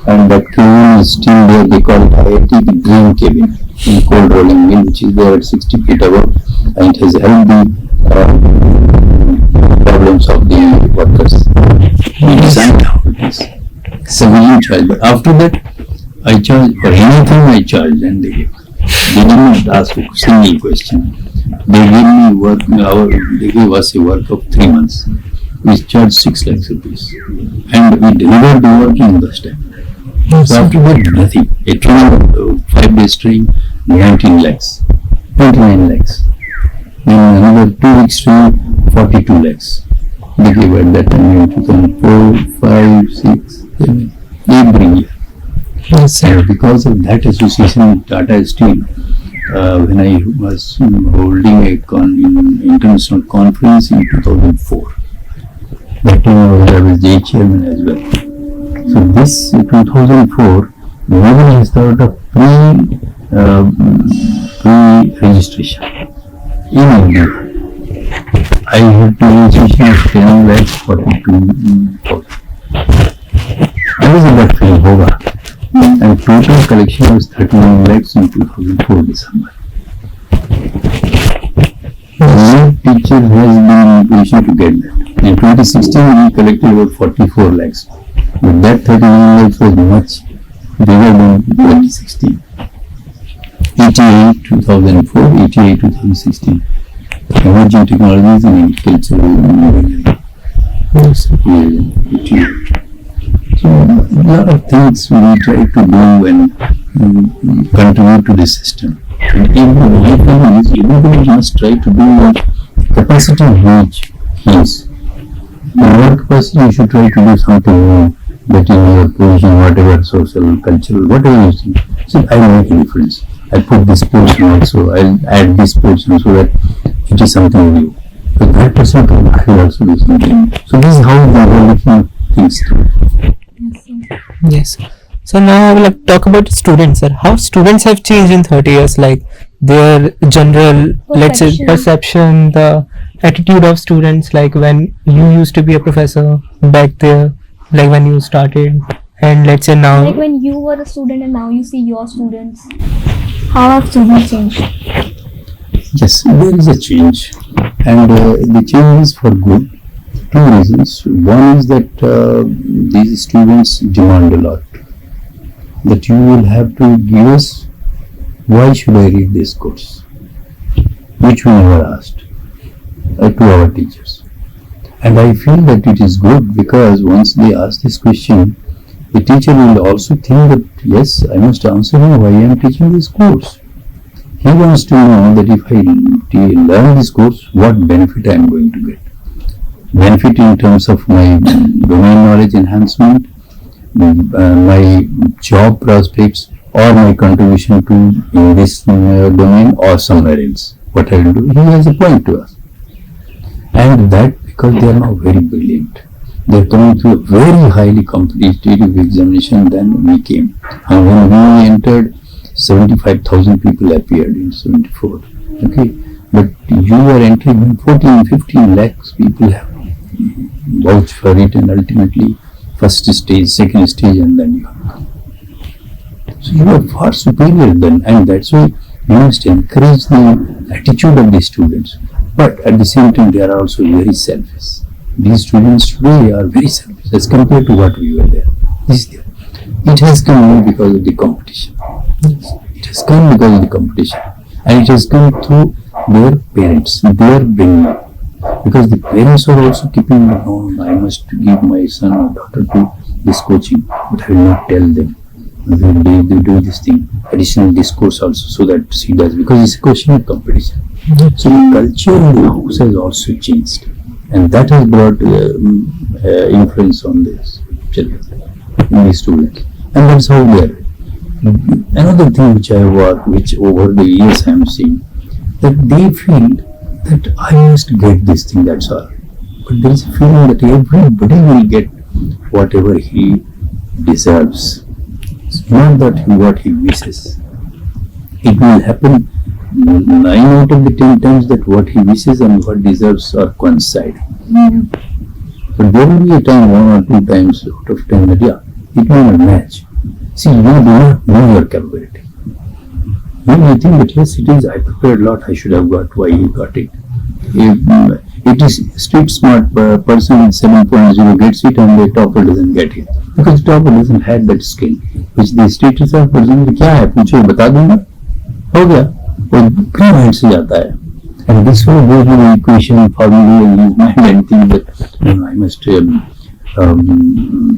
And that cabin is still there. They call it IIT the Green Cabin in cold rolling mill, which is there at 60 feet above, and it has helped the problems of the workers. We designed all this. So we didn't charge. But after that, I charged for anything I charged, and they did not ask a single question. they gave me work. They gave us a work of 3 months. We charged 6 lakhs rupees, and we delivered the work in this time. So after that, nothing. A train, 5 days train, 19 lakhs, 29 lakhs. Then another 2 weeks train, 42 lakhs. They gave at that time in 2004, 5, 6, 7, every year. Yes, And because of that association with Tata Steel, when I was holding a international conference in 2004, that time I was the chairman as well. So this 2004, nobody has thought of pre-registration in India. I had to registration of 10 lakhs 42,000. I was in that field, Hoga. And total collection was 39 lakhs in 2004 December. No teacher has been in a position to get that. In 2016 we collected about 44 lakhs. But that 39 lakhs was much bigger than 2016. 88 2004, 88 2016. Emerging technologies in agriculture. yes, 88. So a lot of things we try to do and contribute to the system. And everybody must try to do a capacity which is. In your capacity, you should try to do something new, that in your position, whatever social, cultural, whatever you think. So I make a difference. I put this portion also, I'll add this portion so that it is something new. So that person can also do something. So this is how we are looking things through. yes. So now I will talk about students, sir. How students have changed in 30 years, like their general, let's say, perception, the attitude of students, like when you used to be a professor back there, like when you started, and let's say now. Like when you were a student and now you see your students. How have students changed? Yes, there is a change, and the change is for good. 2 reasons. One is that these students demand a lot. That you will have to give us, why should I read this course? Which we never asked to our teachers. And I feel that it is good because once they ask this question, the teacher will also think that yes, I must answer him why I am teaching this course. He wants to know that if I learn this course, what benefit I am going to get. Benefit in terms of my domain knowledge enhancement, my job prospects, or my contribution to in this domain or somewhere else. What I will do, he has a point to us. And that because they are now very brilliant. They are coming through a very highly competitive examination than we came. And when we entered, 75,000 people appeared in 74. Okay, but you are entering when 14, 15 lakhs people have vouched for it, and ultimately first stage, second stage, and then you have come. So you are far superior then, and that's why you must encourage the attitude of the students. But at the same time, they are also very selfish. These students today are very selfish as compared to what we were there. This is there. It has come only because of the competition. It has come because of the competition, and it has come through their parents, their bringing. Because the parents are also keeping, I must give my son or daughter to this coaching, but I will not tell them. They do this thing, additional discourse also, so that she does, because it's a question of competition. So the culture in the house has also changed, and that has brought influence on this children, in the students, and that's how they are. Another thing which I have worked, which over the years I am seeing, that they feel that I must get this thing, that's all. But there is a feeling that everybody will get whatever he deserves. It's not that what he wishes. It will happen 9 out of the 10 times that what he wishes and what deserves are coincide. But there will be a time, 1 or 2 times out of 10 that it may not match. See, you do not know your capability. You may think that yes, it is, I prepared a lot, I should have got why he got it. It is street smart person with 7.0 gets it and the topper doesn't get it. Because the topper doesn't have that skill. Which the street smart person क्या है पूछो बता दूंगा हो गया वो pre mind से जाता है And this will go to the equation formula in his mind and think that I must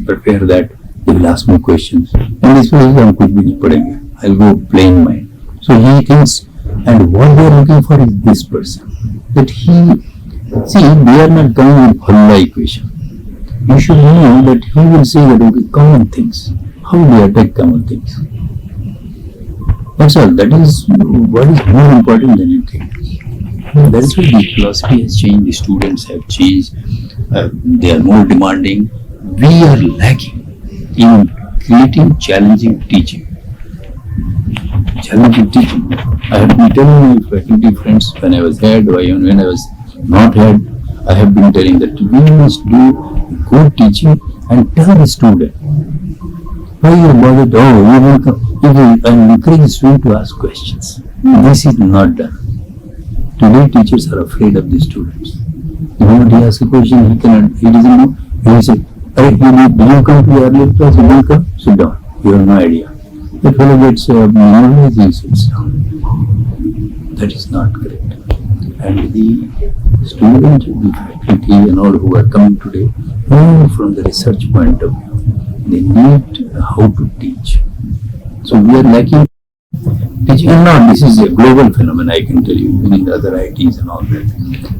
prepare that. They will ask me questions. And this way I could be padenge. I'll go plain mind. So he thinks, and what they are looking for is this person. That they are not coming with formula equation. You should know that he will say that okay, common things. How do you attack common things? That's all. That is what is more important than anything else. That is why the philosophy has changed, the students have changed, they are more demanding. We are lacking in creating challenging teaching. Challenging teaching. I have been telling my faculty friends when I was head or even when I was not head, I have been telling that we must do good teaching and tell the student why you are bothered. Oh, you will come. And encourage the student to ask questions. This is not done. Today teachers are afraid of the students. The moment he asks a question, he doesn't know. He will say, "Hey, did you come to the earlier class? You didn't come? Sit down. You have no idea." That fellow gets memorized, he sits down. That is not correct. And the students, the faculty and all who are coming today, know from the research point of view, they need how to teach. So we are lacking teaching. And now this is a global phenomenon, I can tell you, even in the other IITs and all that.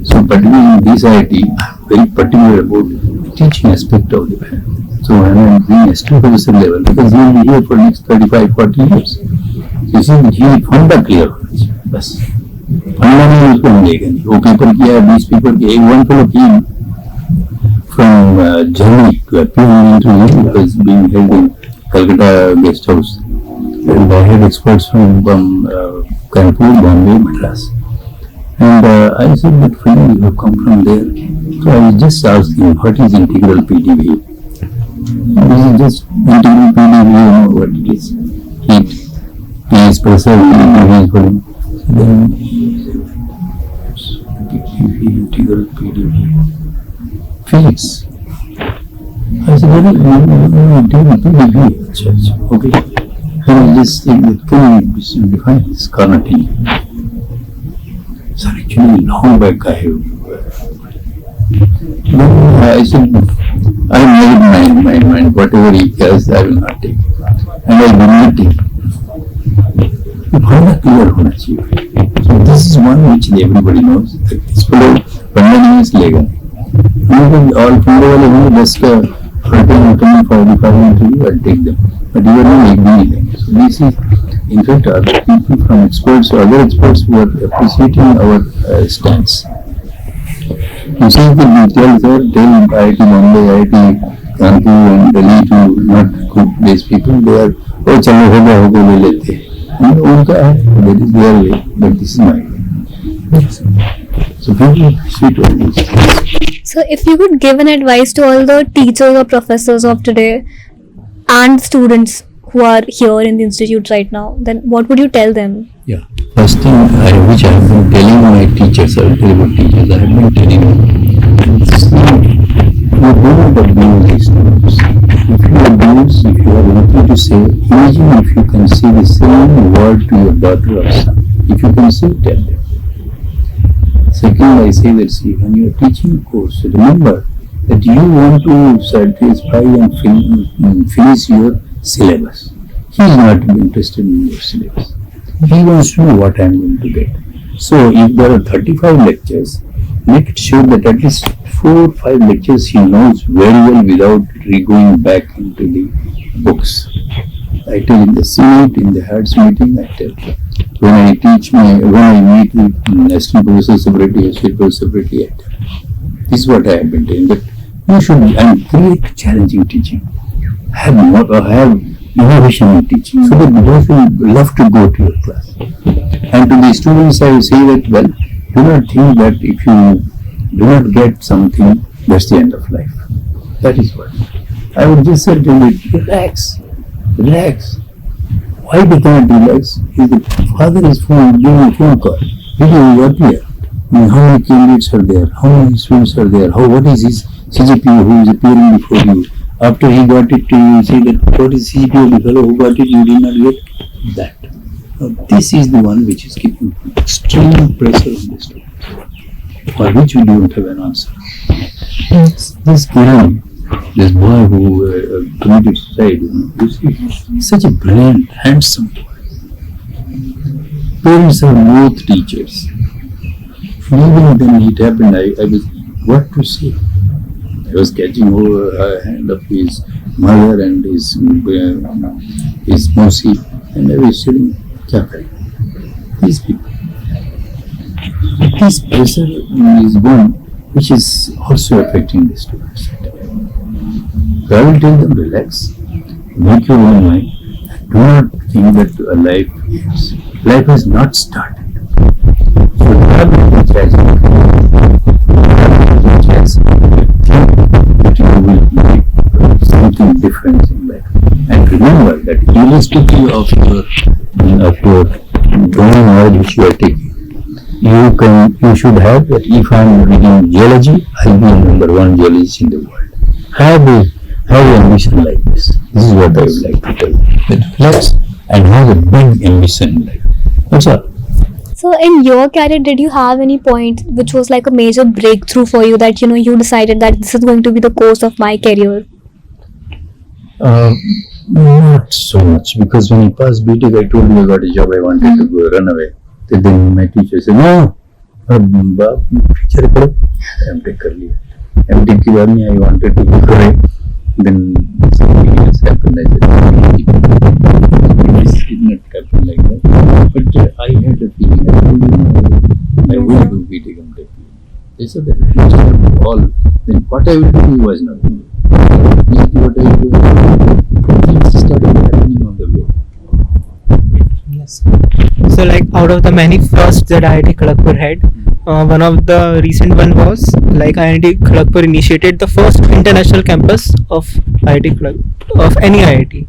So particularly in this IIT, I am very particular about the teaching aspect of the matter. So when I am doing assistant professor level, because he will be here for next 35-40 years. You see, he फंडा clear होना चाहिए, बस फंडा नहीं उसको मिलेगा नहीं. वो पेपर किया है, 20 पेपर के, one fellow came from Germany to appear in interview. It was being held in Calcutta guest house. And I had experts from Kanpur, Bombay, Madras. And I said that friend, you have come from there. So I just asked him, what is integral PDV? This is just integral PDV, you know what it is. Heat, P is pressure, P is volume. Then he said, PDV, integral PDV, physics. I said, integral PDV, okay. And this thing that can you define this carnotine. So actually long back I have I said I made my mind whatever he tells I will not take. And I will not take. Bhanda clear hona chahiye. So this is one which everybody knows that this fellow Pandani is legal. All Pandani wale just front-end coming for the final interview, I'll take them. But you are not ignoring them. So this is, in fact, other people from experts or other experts who are appreciating our stance. You see the details there, tell IIT Bombay, IIT Kharagpur and Delhi to not good place people, they are, oh chalo hoga le lete. And unka hai, that is their way, but this is my way. So people sweet all this. So if you could give an advice to all the teachers or professors of today and students who are here in the institute right now, then what would you tell them? Yeah. First thing which I have been telling my teachers, I have been telling them, you don't abuse these students. If you abuse, if you are lucky to say, imagine if you can say the same word to your daughter or son. If you can say, tell them. Second, I say that see, when you are teaching a course, remember that you want to satisfy and finish your syllabus. He is not interested in your syllabus. He wants to know what I am going to get. So, if there are 35 lectures, make it sure that at least 4 or 5 lectures he knows very well without going back into the books. I tell in the Senate, in the heads meeting, I tell. When I meet with assistant professor separately, associate professor separately, I tell. This is what I have been telling, that you should create challenging teaching. Have innovation in teaching, so that those will love to go to your class. And to the students I will say that, well, do not think that if you do not get something, that's the end of life. That is what. I would just say to them, relax. Why they cannot relax? Is the father is doing a phone call. He will appear. How many candidates are there? How many students are there? What is his CGPA who is appearing before you? After he got it, you say that what is CGPA of the fellow who got it, you did not get that. Now, this is the one which is keeping extreme pressure on the students. for which we don't have an answer. This Kiran, this boy who committed suicide, you see, such a brilliant, handsome boy. Parents are both teachers. Even then it happened, I was, what to say? I was catching over a hand of his mother and his mousy, and I was sitting, kya kare? These people. This pressure is one which is also affecting the students. So I will tell them, relax, make your own mind, do not think that a life ends. Life has not started. So have a chance, that you will make something different in life. And remember that irrespective of your growing knowledge which you are taking, you should have that if I am reading geology, I will be number one geologist in the world. Have an ambition like this. This is what I would like to tell you. That relax and have a big ambition in life. That's all. So in your career, did you have any point which was like a major breakthrough for you that you decided that this is going to be the course of my career? Not so much, because when I passed BTech, I told you I got a job, I wanted to go run away. Then my teacher said, no, teacher MTech कर लिया. MTech के बाद में I wanted to go away. Then something else happened. I said, this did not happen like that. But I had a feeling. I told you, I will do BTech MTech. They said that if you start all, then what I will do was nothing. What I will do, things started happening on the way. Yes. So like out of the many firsts that IIT Kharagpur had, one of the recent one was like IIT Kharagpur initiated the first international campus of IIT Kharagpur, of any IIT.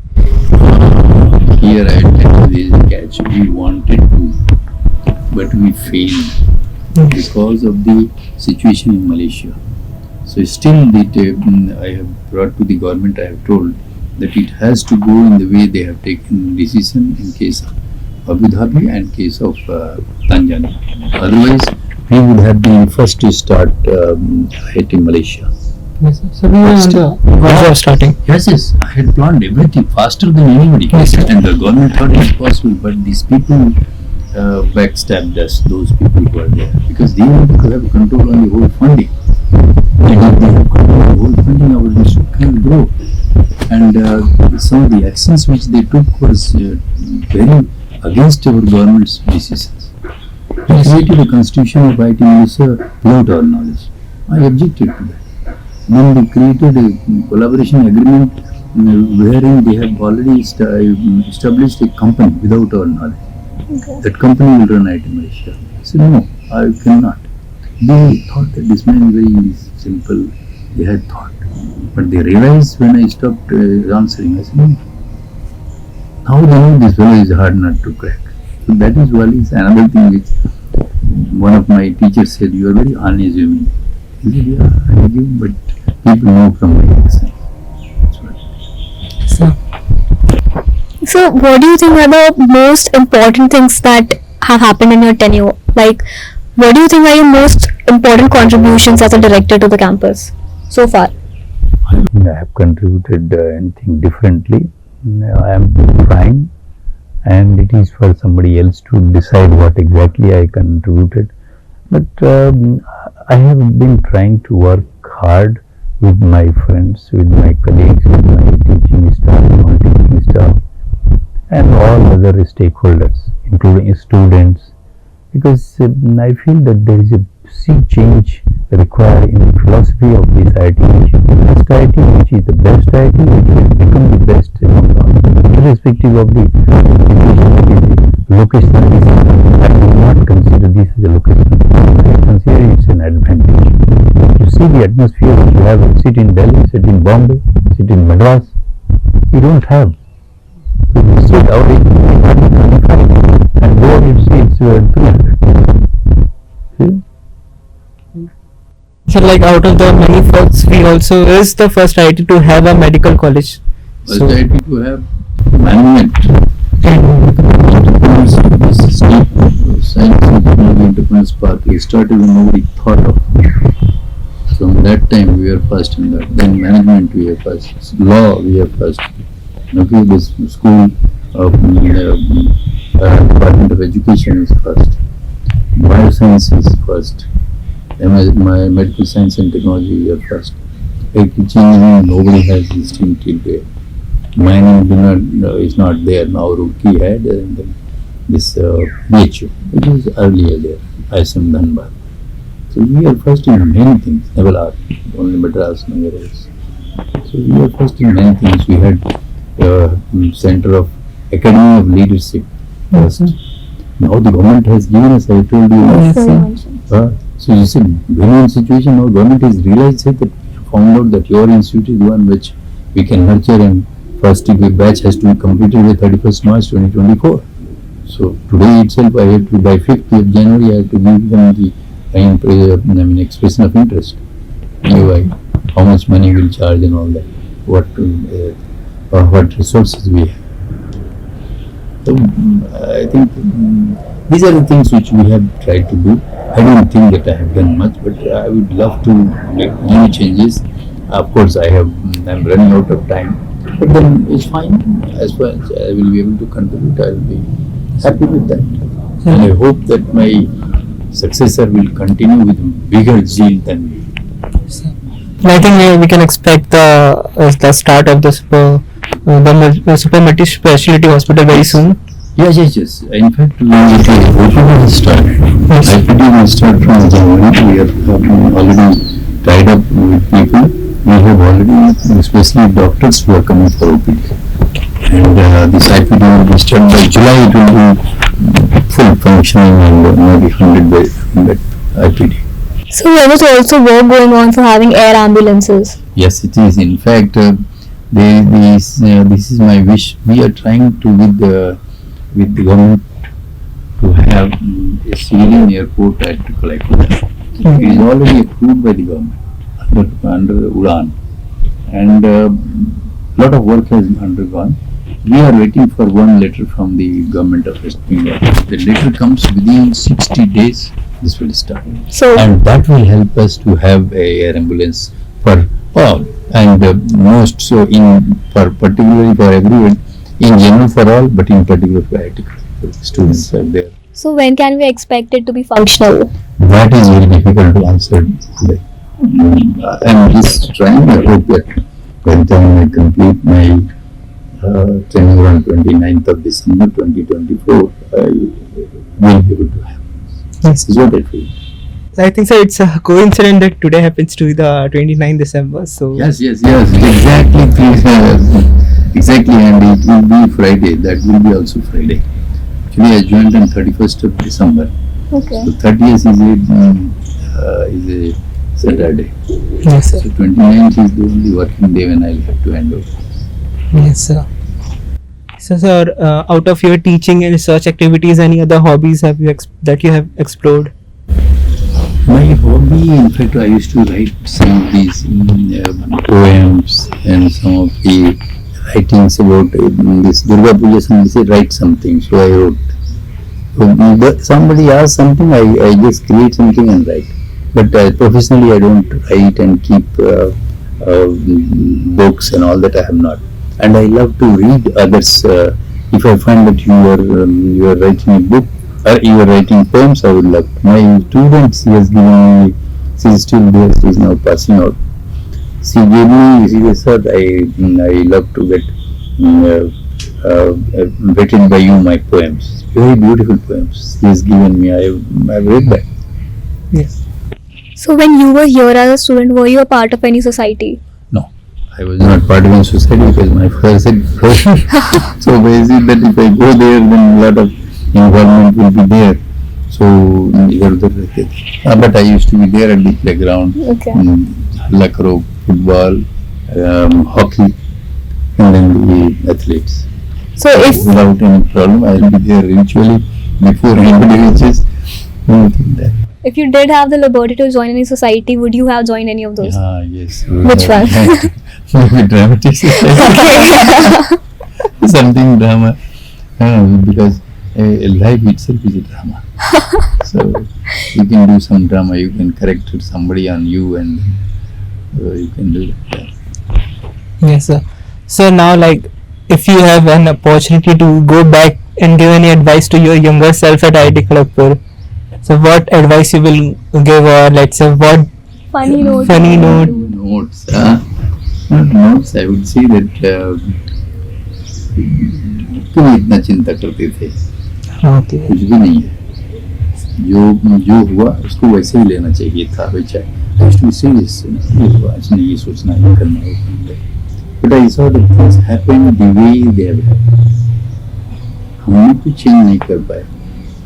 Here I tell you there is a catch. We wanted to, but we failed because of the situation in Malaysia. So still that I have brought to the government, I have told that it has to go in the way they have taken decision in case of Abu Dhabi and case of Tanzania. Otherwise, we would have been first to start IIT Malaysia. Yes, so we were on the verge of starting. Yes, I had planned everything faster than anybody. Yes, and the government thought it was possible, but these people backstabbed us, those people who are there, because they wanted to have control on the whole funding. And if they have control on the whole funding, our institute can grow. And some of the actions which they took was very against our government's decisions. They created a constitution of IIT Malaysia without our knowledge. I objected to that. Then they created a collaboration agreement wherein they have already established a company without our knowledge. Okay. That company will run IIT Malaysia. I said, no, I cannot. They thought that this man is very simple. They had thought. But they realized when I stopped answering, I said, no. Now they know this fellow is hard nut to crack. So that is another thing which one of my teachers said, you are very unassuming. He said, yeah, I assume, but people know from my accent. That's what. So what do you think are the most important things that have happened in your tenure? Like, what do you think are your most important contributions as a director to the campus so far? I have contributed anything differently. I am trying, and it is for somebody else to decide what exactly I contributed. But I have been trying to work hard with my friends, with my colleagues, with my teaching staff, non-teaching staff, and all other stakeholders, including students, because I feel that there is a sea change required in the philosophy of this IIT, best IIT, which is the best IIT, which will become the best among all, irrespective of the locational design. I do not consider this as a locational design. I consider it an advantage. You see the atmosphere that you have, sit in Delhi, sit in Bombay, sit in Madras, you don't have. So you sit out in 125 and there you see it's 300. See? So like out of the many firsts, we also is the first IIT to have a medical college. First IIT to have management. Science and technology Children's Park we started when nobody thought of. From that time we were first in that. Then management we were first. Law we were first. Okay, this school of Department of Education is first. Bioscience is first. My medical science and technology we are first. Engineering nobody has this team till there. Mining is not there now. Roorkee had and then this BHU, it was earlier there. ISM Dhanbad. So we are first in many things. Naval Art, only Madras, nowhere else. So we are first in many things. We had Center of Academy of Leadership first. Now the government has given us, I told you. So you see, win-win situation. Now government has realized that we found out that your institute is the one which we can nurture, and first batch has to be completed by 31st March 2024. So today itself I have to, by 5th of January I have to give them the expression of interest. How much money we'll charge and all that. What resources we have. So I think these are the things which we have tried to do. I don't think that I have done much, but I would love to make new changes. Of course, I'm running out of time, but then it's fine. As far as I will be able to contribute, I will be happy with that. And I hope that my successor will continue with bigger zeal than me. I think we can expect the start of the super multi-speciality hospital very soon. Yes. In fact, it will start. IIT will start from January. We have already tied up with people. We have already, especially doctors who are coming for OPD. And this IPD will be started by July. It will be full functioning and maybe 100 IPD. So there was also work going on for having air ambulances. Yes, it is. In fact, this is my wish. We are trying to with the government to have a civilian airport at Kharagpur. It is already approved by the government under UDAN, and lot of work has undergone. We are waiting for one letter from the government of West Bengal. The letter comes within 60 days. This will start, and that will help us to have a air ambulance for all, and most so particularly for everyone, in general for all, but in particular for IIT students are there. So when can we expect it to be functional? That is very difficult to answer today. I'm just trying. I hope that by the time I complete my training on 29th of December 2024, I will be able to have. Yes. Is what I feel. I think so. It's a coincidence that today happens to be the 29th December. So Yes. Exactly. Exactly, and it will be Friday. That will be also Friday. Actually, I joined on 31st of December. Okay. So 30th is a Saturday. yes, sir. So 29th is the only working day when I'll have to hand over. Yes, sir. So, sir, out of your teaching and research activities, any other hobbies have you that you have explored? My hobby, in fact, I used to write some of these poems and some of the writings about this Durga Puja. Somebody said write something, so I wrote. So, somebody asked something, I just create something and write. But professionally, I don't write and keep books and all that. I have not. And I love to read others. If I find that you are writing a book or you are writing poems, I would love. My student, she has given me. She is still there. She is now passing out. She gave me. She said, I love to get written by you my poems. Very beautiful poems. She has given me. I have read that. Yes. So when you were here as a student, were you a part of any society? No, I was not part of any society because my father said so basically that if I go there, then a lot of involvement will be there. So but I used to be there at the playground, Okay. lacrosse, football, hockey, and then the athletes. So if Without any problem, I will be there eventually before anybody reaches. Anything there. if you did have the liberty to join any society, would you have joined any of those? Yes. Which one? Maybe dramatic society. Something drama. Because life itself is a drama. So you can do some drama, you can correct somebody on you, and you can do that. Yes, sir. So now, like, if you have an opportunity to go back and give any advice to your younger self at IIT Kharagpur, so what advice you will give, or let's say what Funny note. funny note? Notes, not notes. I would say that क्यों इतना चिंता करते थे? Okay. कुछ भी नहीं है. जो हुआ उसको वैसे ही लेना चाहिए था. बेचा सीरियस ये हुआ, इसने ये सोचना है, करना है. But I saw that things happen the way they have happened. हम कुछ चेंज नहीं कर पाए.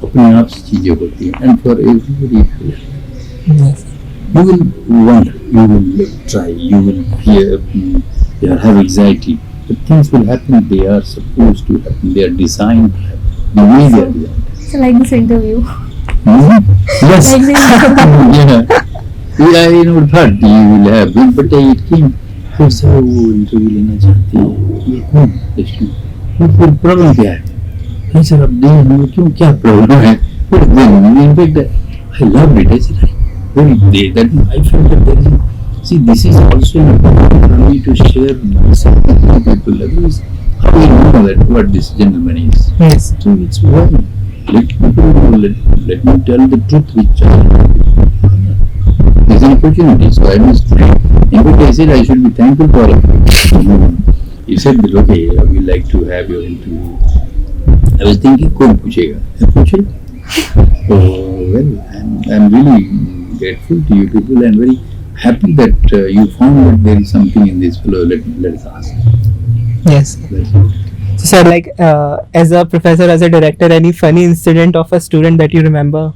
अपने आप से चीजें होती हैं. And for everybody, Yes. you will wonder, you will try, you will fear, you have anxiety. But things will happen. They are supposed to happen. They are designed to happen. The way they are designed. So like this interview. Yes. Like this interview. Yeah, I know that you will have, but it came. फिर sir वो interview लेना चाहते हैं. ये कौन? फिर problem क्या है? नहीं सर अब नहीं हमें क्यों क्या प्रॉब्लम है? फिर in fact I loved it. I said I felt that there is, see, this is also an opportunity for me to share myself with people. Otherwise, how will you know that what this gentleman is? Yes. So it's why let people know, let me tell the truth which there's an opportunity. So I must. In fact, I said I should be thankful for it. He said that okay, I would like to have your interview. I was thinking, कौन पूछेगा? पूछे. Well, I'm really grateful to you people and very happy that you found that there is something in this fellow. Let us ask. Yes. That's it. So, sir, like, as a professor, as a director, any funny incident of a student that you remember,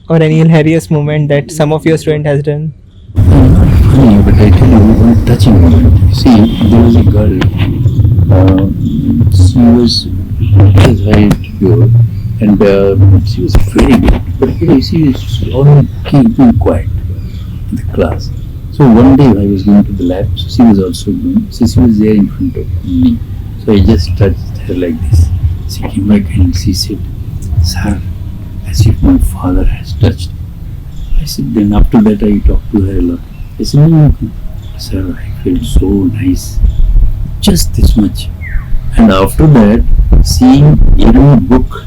or any hilarious moment that some of your student has done? Not funny, but I tell you one touching moment. See, there was a girl. She was very pure, and she was very good. But she was always keeping quiet in the class. So one day I was going to the lab, so she was also going. So she was there in front of me. So I just touched her like this. She came back and she said, "Sir, as if my father has touched." I said, then after that I talked to her a lot. I said, no, sir, I felt so nice. Just this much. And after that, seeing every book,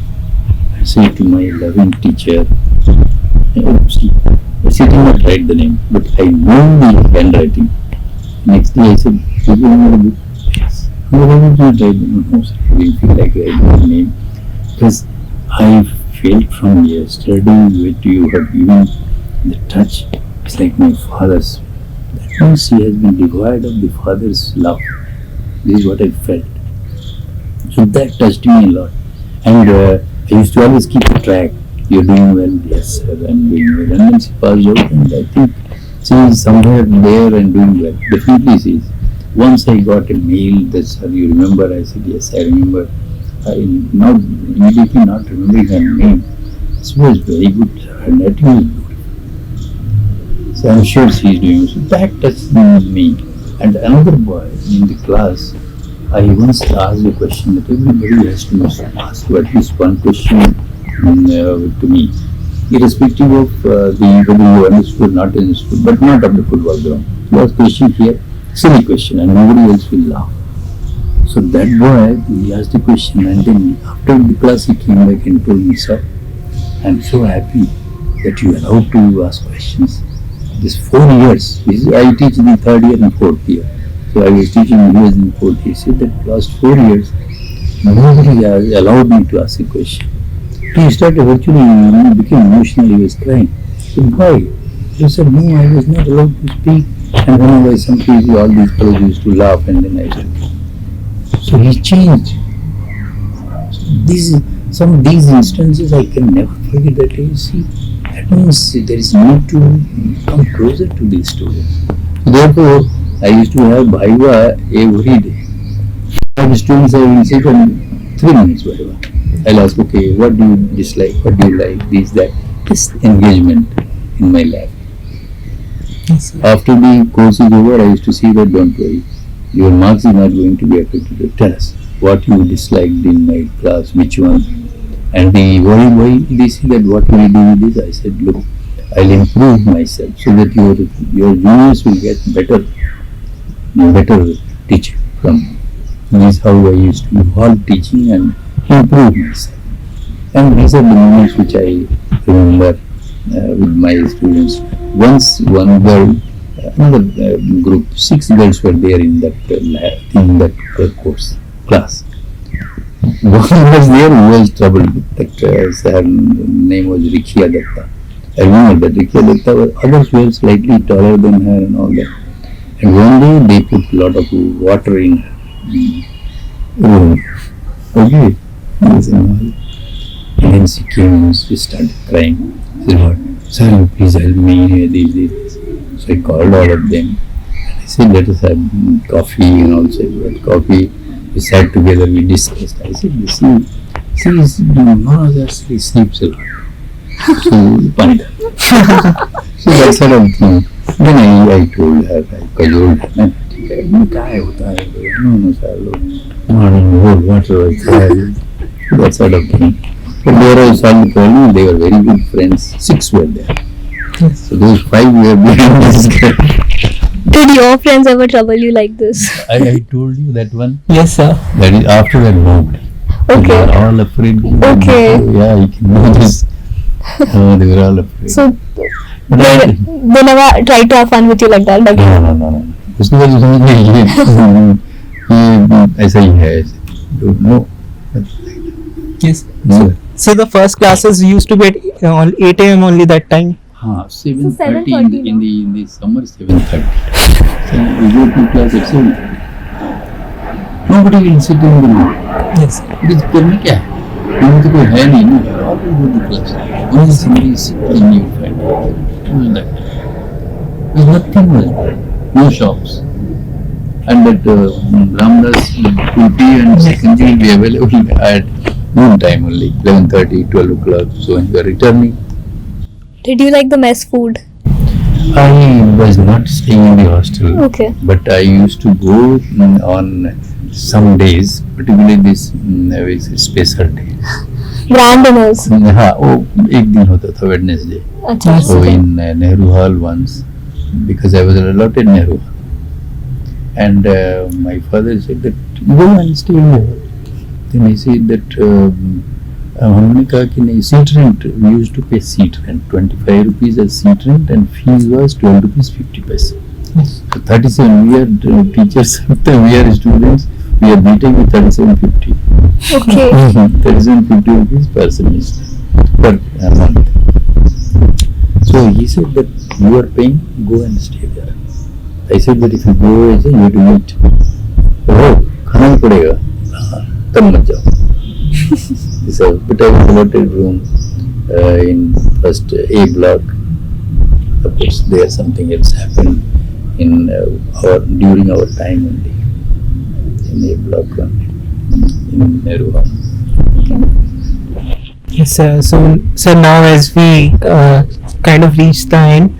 I said to my loving teacher, see, she did not write the name, but I know the handwriting. Next day I said, do you know the book? Yes. No, why did you write the name? No, sir, I didn't feel like writing the name. Because I felt from yesterday what you have given the touch. It's like my father's. That means she has been devoid of the father's love. This is what I felt. So that touched me a lot. And I used to always keep a track. You're doing well, yes sir, I'm doing well. And then she passed out, and I think she is somewhere there and doing well. Definitely she is. Once I got a mail that, sir, you remember? I said, yes, I remember. I not immediately not remembering her name. She was very good. Her handwriting was beautiful. So I'm sure she is doing so. That touched me. And another boy in the class, I once asked a question that everybody has to ask at least one question to me, irrespective of whether you understood, not understood, but not of the football ground. There was a question here, silly question, and nobody else will laugh. So that boy, he asked the question, and then after the class he came back and told me, sir, I'm so happy that you allowed to ask questions. This 4 years, I teach in the 3rd year and 4th year. So I was teaching years in the 4th year. So that last 4 years, nobody allowed me to ask a question. He started virtually, he became emotional, he was crying. I said, why? He said, no, I was not allowed to speak. And whenever some people, all these fellows used to laugh, and then I said, so he changed. Some of these instances I can never forget that I see. That means there is need to come closer to these students. Therefore, I used to have Bhaiva every day. The students, I will sit on 3 minutes Bhaiva. I'll ask, okay, what do you dislike, what do you like, this, that. This engagement in my lab. Yes, After the course is over, I used to say that, don't worry, your marks is not going to be affected. Tell us what you disliked in my class, which one, And why they say that what will you do with this? I said, look, I'll improve myself so that your juniors will get better teaching from me. This is how I used to evolve teaching and improve myself. And these are the moments which I remember with my students. Once one girl, another group, 6 girls were there in that course class. One was there who was troubled. That her name was Rikia Datta. I remember that Rikia Datta. Others were slightly taller than her and all that. And one day they put a lot of water in her room. Okay. Yes, and then she came and she started crying. She said, "What? Sir, please help me." This. So I called all of them. And I said, let us have coffee and also we had coffee. We sat together, we discussed. I said, she is monogamously sleeps a lot. So, Panda. So that sort of thing. Then I told her, I cajoled her. No, sir, look. More water was there. That sort of thing. But they were solved the problem. They were very good friends. 6 were there. So those 5 were behind this girl. Did your friends ever trouble you like this? I told you that one. Yes, sir. That is after that nobody. Okay. They were all afraid. Okay. Yeah, you can know this. They were all afraid. So But they never tried to have fun with you like that? Like, no. उसने मुझे समझ नहीं ये ऐसा ही है. Don't know. Yes. No. So the first classes used to be at 8 a.m. only that time. 7:30 7:30 in the summer 7:30. So we go to class at 7:30. Nobody will sit in the room. Yes. This करने क्या है? यहाँ तो कोई है नहीं ना. All will go to class. Only somebody is sitting you find. Who is that? There's nothing was there. No shops. And that Ramdas Kulpi and secondary will be available at noon time only, 11:30, 12 o'clock. So when you are returning. did you like the mess food? I was not staying in the hostel, Okay. but I used to go on some days, particularly this special day. Grand dinners. हाँ, वो एक दिन होता था Wednesday. अच्छा. So in Nehru Hall once, because I was allotted Nehru Hall, and my father said that go and stay here. Then I said that हमने कहा कि नहीं, seat rent, we used to pay seat rent, 25 rupees as seat rent, and fees was 12 rupees 50 paise. Yes. So 37, we are teachers, we are students, we are meeting with 37.50. Okay. 37.50 rupees per semester, per month. So he said that you are paying, go and stay there. I said that if you go, you have to eat. Oh, खाना ही पड़ेगा. तब मत जाओ. So, but I was allotted room in first A block. Of course, there something else happened in during our time only. In A block only, in Nehru Hall. Yes, sir. So now as we kind of reached the end,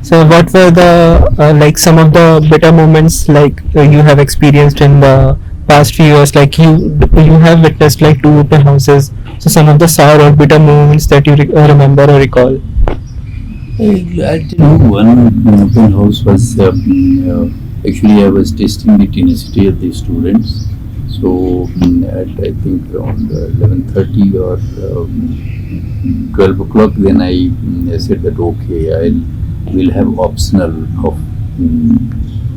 so what were the like some of the better moments like you have experienced in the past few years? Like you have witnessed like 2 open houses. So some of the sour or bitter moments that you remember or recall. I tell you, one open house was actually I was testing the tenacity of the students. So at I think around 11:30 or 12 o'clock, then I said that okay, we'll have optional of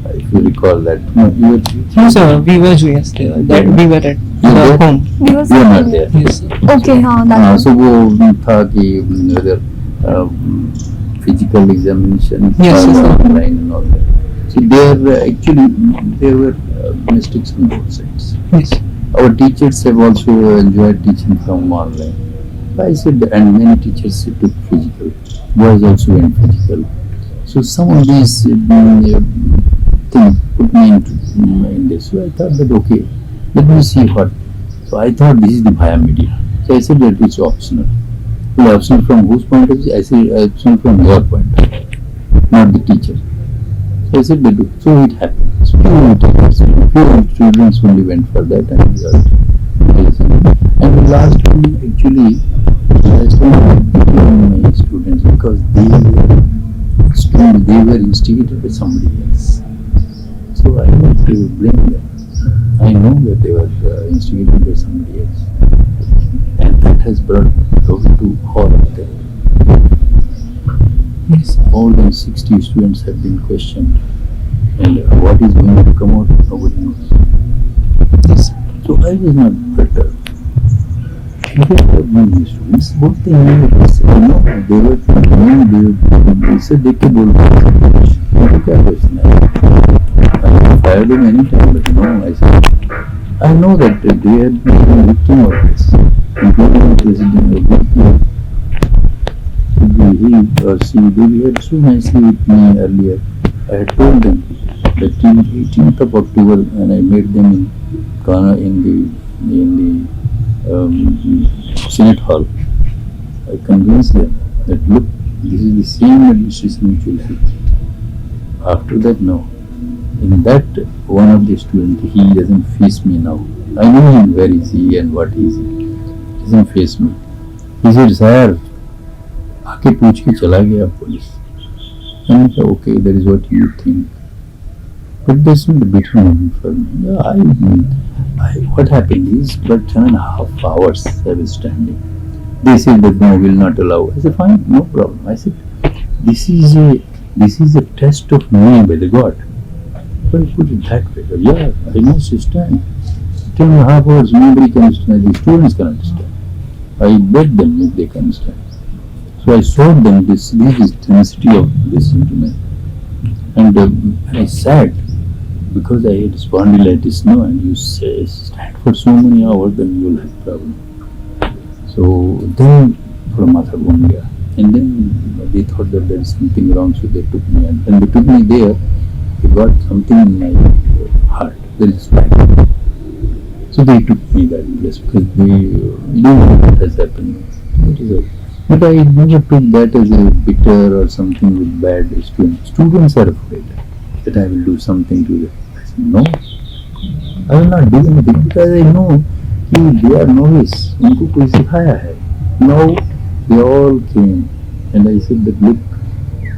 if you recall that. No, you were. No, sir. We were yes, that we were at were? home. We were You were not there. Yes, sir. Okay, हाँ, that So वो था कि whether physical examination Yes, or yes, sir. online and all that. So there were mistakes on both sides. Yes. Our teachers have also enjoyed teaching from online. I said, and many teachers took physical. Boys also went physical. So some of these things put me in this. So I thought that okay, let me see what. So I thought this is the Bhaya media. So I said that it's optional. Well, optional from whose point of view? I said optional from your point of view, not the teacher. So I said that so it happened. So few students only went for that and we got. And last one actually has been my students because they were instigated by somebody else. So I don't blame them. I know that they were instigated by somebody else, and that has brought trouble to all of them. Yes, more than 60 students have been questioned, and what is going to come out, nobody knows. Yes. So I was not perturbed. Many students, both the universities, they were they said they could go I fired them anytime, but no, I said, I know that they had been a victim of this, including the president of the he or she, they had so nicely with me earlier. I had told them that 18th of October, and I met them in Ghana in the Senate Hall. I convinced them that look, this is the same administration which will hit. After that, no. In that, one of the students, he doesn't face me now. I know him, where is he and what is he. He doesn't face me. He said, sir, आके पूछ के चला गया police. And I said, okay, that is what you think. But that's not a bitter moment for me. What happened is, but 7.5 hours I was standing. They said that no, will not allow. I said, fine, no problem. I said, this is a test of me by the God. But I put it that way. Yeah, I must stand. 10.5 hours, nobody can stand. The students cannot stand. I beg them if they can stand. So I showed them this is the tenacity of this gentleman. And I sat, because I had spondylitis now, and you say, stand for so many hours, then you will have problem. So then from Mathagondya, and then they thought that there is something wrong, so they took me. And when they took me there, they got something in my heart. There is spike. So they took me that place because they knew what has happened. But I never took that as a bitter or something with bad students. Students are afraid that I will do something to them. I said, no, I will not do anything because I know they are novice. उनको कोई सिखाया है. Now they all came, and I said that look,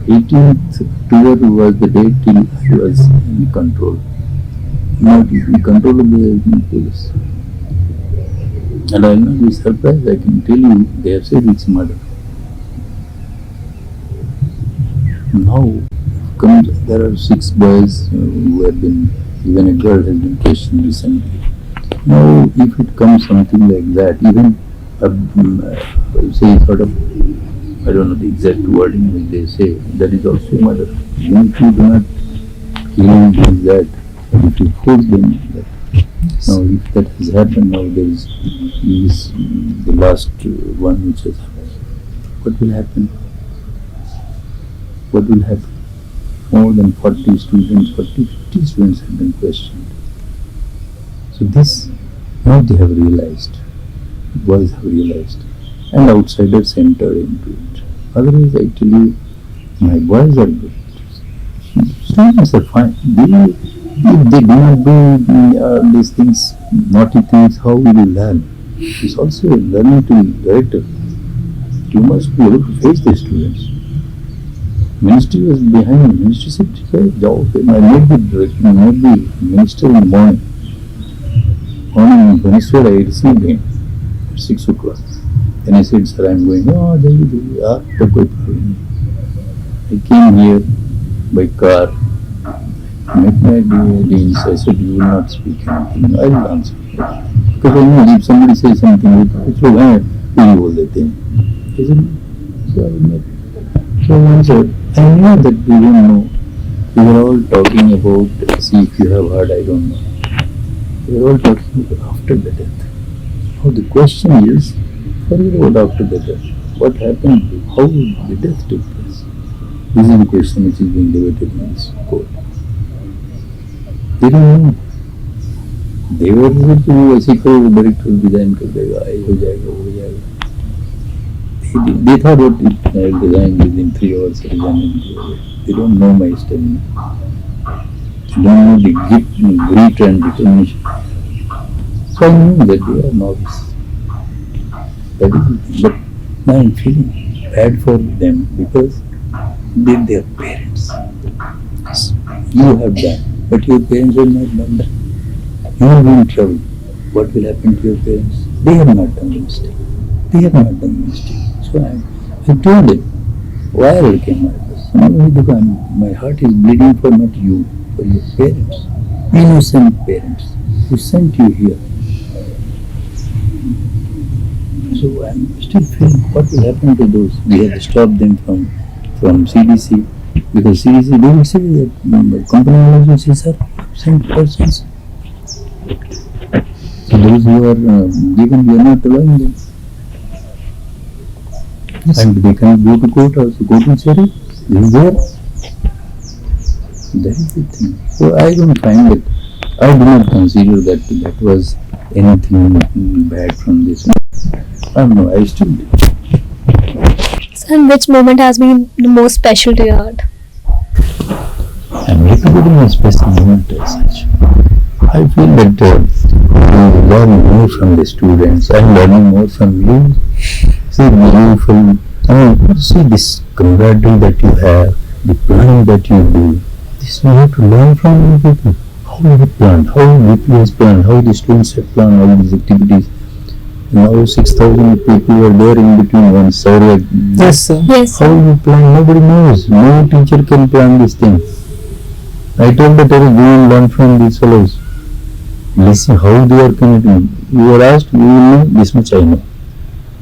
18th October was the date till I was in control. Not in control of the police. And I will not be surprised, I can tell you, they have said it's murder. Now, there are 6 boys who have been, even a girl has been questioned recently. Now, if it comes something like that, even say sort of, I don't know the exact wording which they say, that is also murder. Even if you do not kill that, if you force them that. Now, if that has happened, now there is the last one which has happened. What will happen? What will happen? More than 40 students, 50 students have been questioned. So this, now they have realized, boys have realized, and outsiders enter into it. Otherwise, I tell you, my boys are good. Students are fine. If they do not do these things, naughty things, how will you learn? It's also a learning to be director. You must be able to face the students. Ministry was behind me. Ministry said, I met the minister in the morning. On Bhubaneswar, I received him at 6 o'clock. Then I said, sir, I am going. Oh, there I came here by car. Met my deans. I said, you will not speak anything. I will answer. Because I know if somebody says something, it's so bad, you will the thing. I said, so I met. So I answered. I knew that we don't know. We were all talking about, see if you have heard, I don't know. We were all talking about after the death. Now the question is, forget about after the death. What happened? How did the death take place? This is the question which is being debated in this court. They don't know. They were able to ऐसे करो director design कर देगा, ये हो जाएगा, वो हो जाएगा. They thought that I will design within 3 hours. They don't know my stamina. They don't know the gift, grit and determination. So I knew that they are novice. That is the thing. But now I'm feeling bad for them because they're their parents. You have done, but your parents have not done that. You will be in trouble. What will happen to your parents? They have not done the mistake. They have not done the mistake. So I told them, why I came out of this? My heart is bleeding for not you, for your parents. Innocent parents who sent you here. So I'm still feeling what will happen to those. We have to stop them from CDC because CDC they will say that company emergency sir sent persons. So those who are given we are not allowing them. Yes. And they can go to court also, go to jury. They are there. That is the thing. So I don't find it. I do not consider that was anything bad from this. No, I still do. So, and which moment has been the most special to your heart? I'm recording a special moment as such. I feel that you learn more from the students. I'm learning more from you. See, meaningful. See this camaraderie that you have, the planning that you do. This we have to learn from people. How we planned, how VP has planned, how the students have planned all these activities. Now 6,000 people were there in between one survey. Yes, sir. Yes. How you plan? Nobody knows. No teacher can plan this thing. I told that I will go and learn from these fellows. Listen how they are committing. You are asked, you will know this much I know.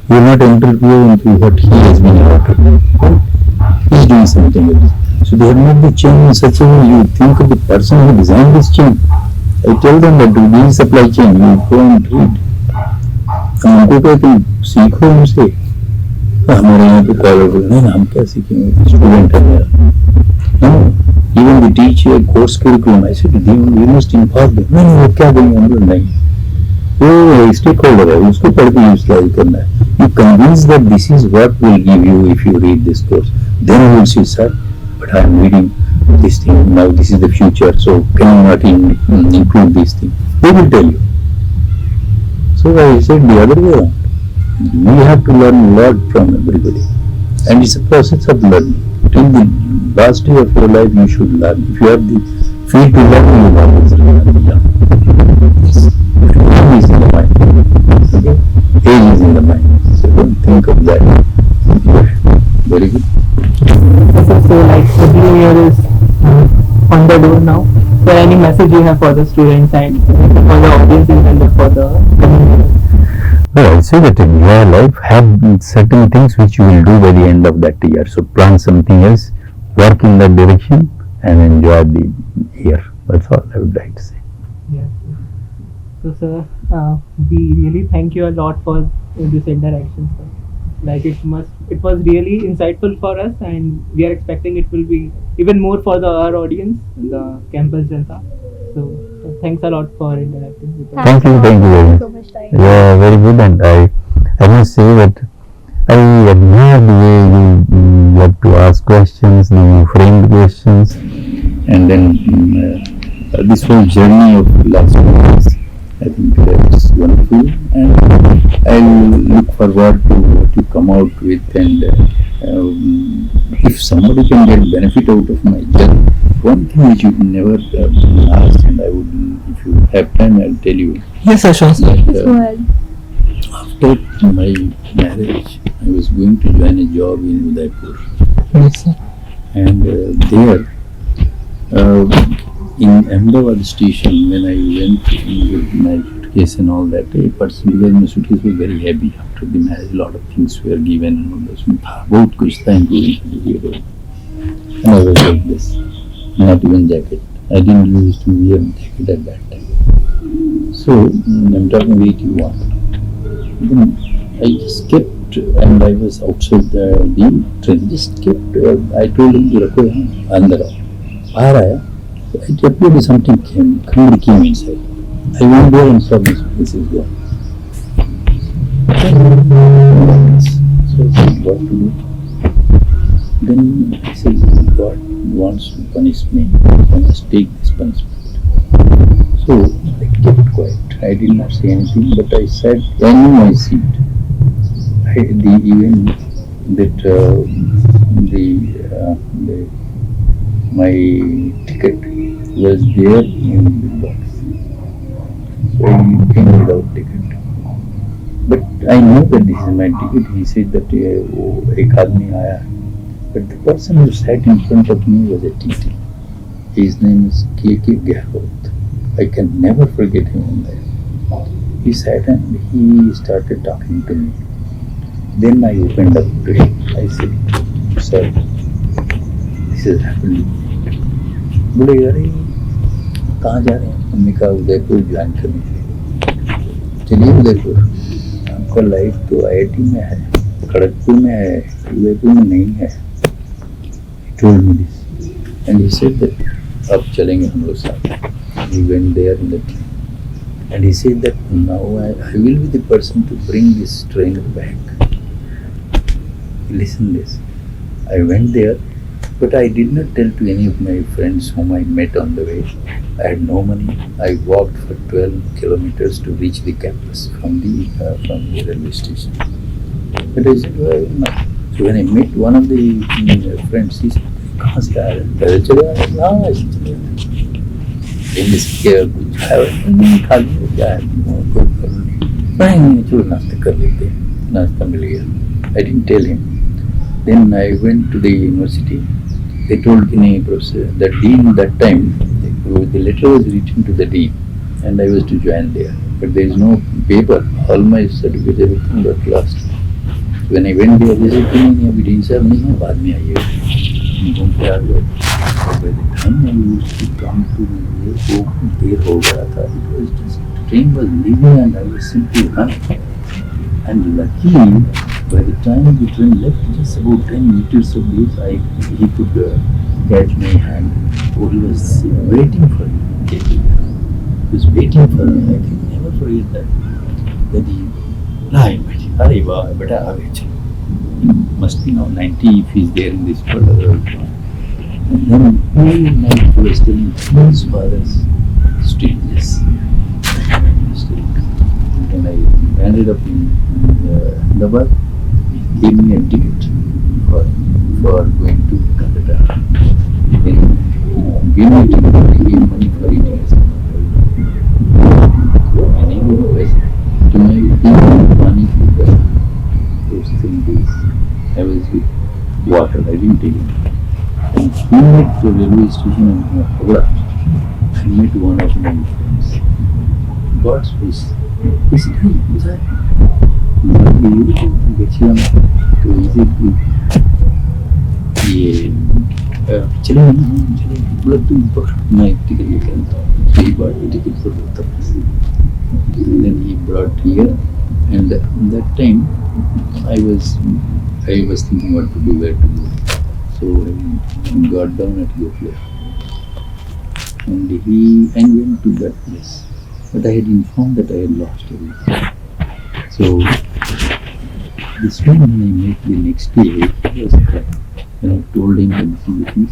You will not interfere into what he has been able to do. He is doing something like this. So they have made the chain in such a way you think of the person who designed this chain. I tell them that to be supply chain, you go and read. हमको कहते हैं सीखो उनसे हमारे यहाँ पे college नहीं हम क्या सीखेंगे स्टूडेंट है मेरा even the teacher course curriculum ऐसे वी मस्ट इन्फॉर्म देम नहीं वो क्या देंगे हम लोग नहीं वो स्टेक होल्डर है उसको पढ़ के यूटिलाइज करना है you convince that this is what will give you if you read this course then you will see sir but I am reading this thing now this is the future so can you not include this thing they will tell you. So I said the other way around. We have to learn a lot from everybody. And it's a process of learning. Till the last day of your life you should learn. If you have the feel to learn, you will always learn. Time is in the mind. Okay? Age is in the mind. So don't think of that. Very good. So like the new year is on the door now. So any message you have for the students and for the audience and for the community? Well, I'll say that in your life, have certain things which you will do by the end of that year. So plan something else, work in that direction, and enjoy the year. That's all I would like to say. Yes. So sir, we really thank you a lot for this interaction, sir. Like it was really insightful for us, and we are expecting it will be even more for our audience, the campus janta. So thanks a lot for interacting with us. Thank you very much. So much time. Yeah, very good, and I must say that I admire the way you love to ask questions, the way you frame the questions, And then this whole journey of last 2 months, I think that's wonderful, and I'll look forward to what you come out with. And if somebody can get benefit out of my journey, one thing which you never asked, and I would, if you have time, I'll tell you. Yes, sir, sure, sir. That, Go ahead. after my marriage, I was going to join a job in Udaipur, Yes, sir. and there. In Ahmedabad station, when I went with my suitcase and all that, a person, because my suitcase was very heavy after the marriage, a lot of things were given and all this. बहुत कुछ था including and I was like this, not even jacket. I didn't used to wear jacket at that time. So I'm talking 81. Then I just kept, and I was outside the train. Just kept. I told him to रखो यहाँ अंदर आओ. बाहर आया. It appeared something somebody came inside. I went there and saw this place is gone. So I said, what to do? Then I said, God wants to punish me. I must take this punishment. So I kept quiet. I did not say anything, but I sat, I knew my seat. the event that the my ticket was there in the box. So I came without ticket. But I know that this is my ticket. He said that ek aadmi aaya. But the person who sat in front of me was a TT. His name is K.K. Gehrot. I can never forget him on there. He sat and he started talking to me. Then I opened up to him. I said, sir, this is happening. बोले यार कहाँ जा रहे हैं? हमने कहा Udaipur join करने के लिए. चलिए उदयपुर. आपका लाइफ तो IIT में है, खड़गपुर में है, उदयपुर में नहीं है. He told me this. And he said that अब चलेंगे हम लोग साथ. We went there in the train. And he said that now I will be the person to bring this trainer back. Listen this. I went there, but I did not tell to any of my friends whom I met on the way. I had no money. I walked for 12 kilometers to reach the campus from the railway station. But I said, well, no. So when I met one of the friends, he said, कहाँ से आ रहे हैं? पैदल चले आ रहे हैं? हाँ ऐसे चले आ रहे हैं. कुछ खा लिया क्या है? कोई प्रॉब्लम नहीं. चलो नाश्ता कर लेते हैं. नाश्ता मिल गया. I didn't tell him. Then I went to the university. They told me, Professor, the dean that time, the letter was written to the dean and I was to join there. But there is no paper. All my certificates, everything got lost. When I went there, they said, नहीं अभी dean साहब नहीं है, बाद में आइएगा. घूम के आ गए. By the time I used to come to the वो देर हो गया था. It was just, the train was leaving and I was simply running. And luckily, by the time the train left, just about 10 meters of this, he could catch my hand. Oh, he was waiting for me. He was waiting for me. I can never forget that. That he, Hari Baba, beta aage chalo. He must be now 90 if he's there in this world. And then all night he was telling his father's strangers. When I ended up in Ahmedabad, he gave me a ticket for going to Calcutta. Then he gave me a ticket, he gave money for eating. And he was to my money for those 3 days. I was with water, I didn't take it. And he went to the railway station in Howrah. I met one of my friends. God's face. He said, hey, what's that? गच्छाम तो इसे ये चले बोला तुम मैं ticket लेकर आता सही बात है ticket for the then he brought here and that time I was thinking what to do, where to go. So I got down at Yopla and went to that place. But I had informed that I had lost everything. So this one when I met the next day, he was crying. When I told him that this is the thing,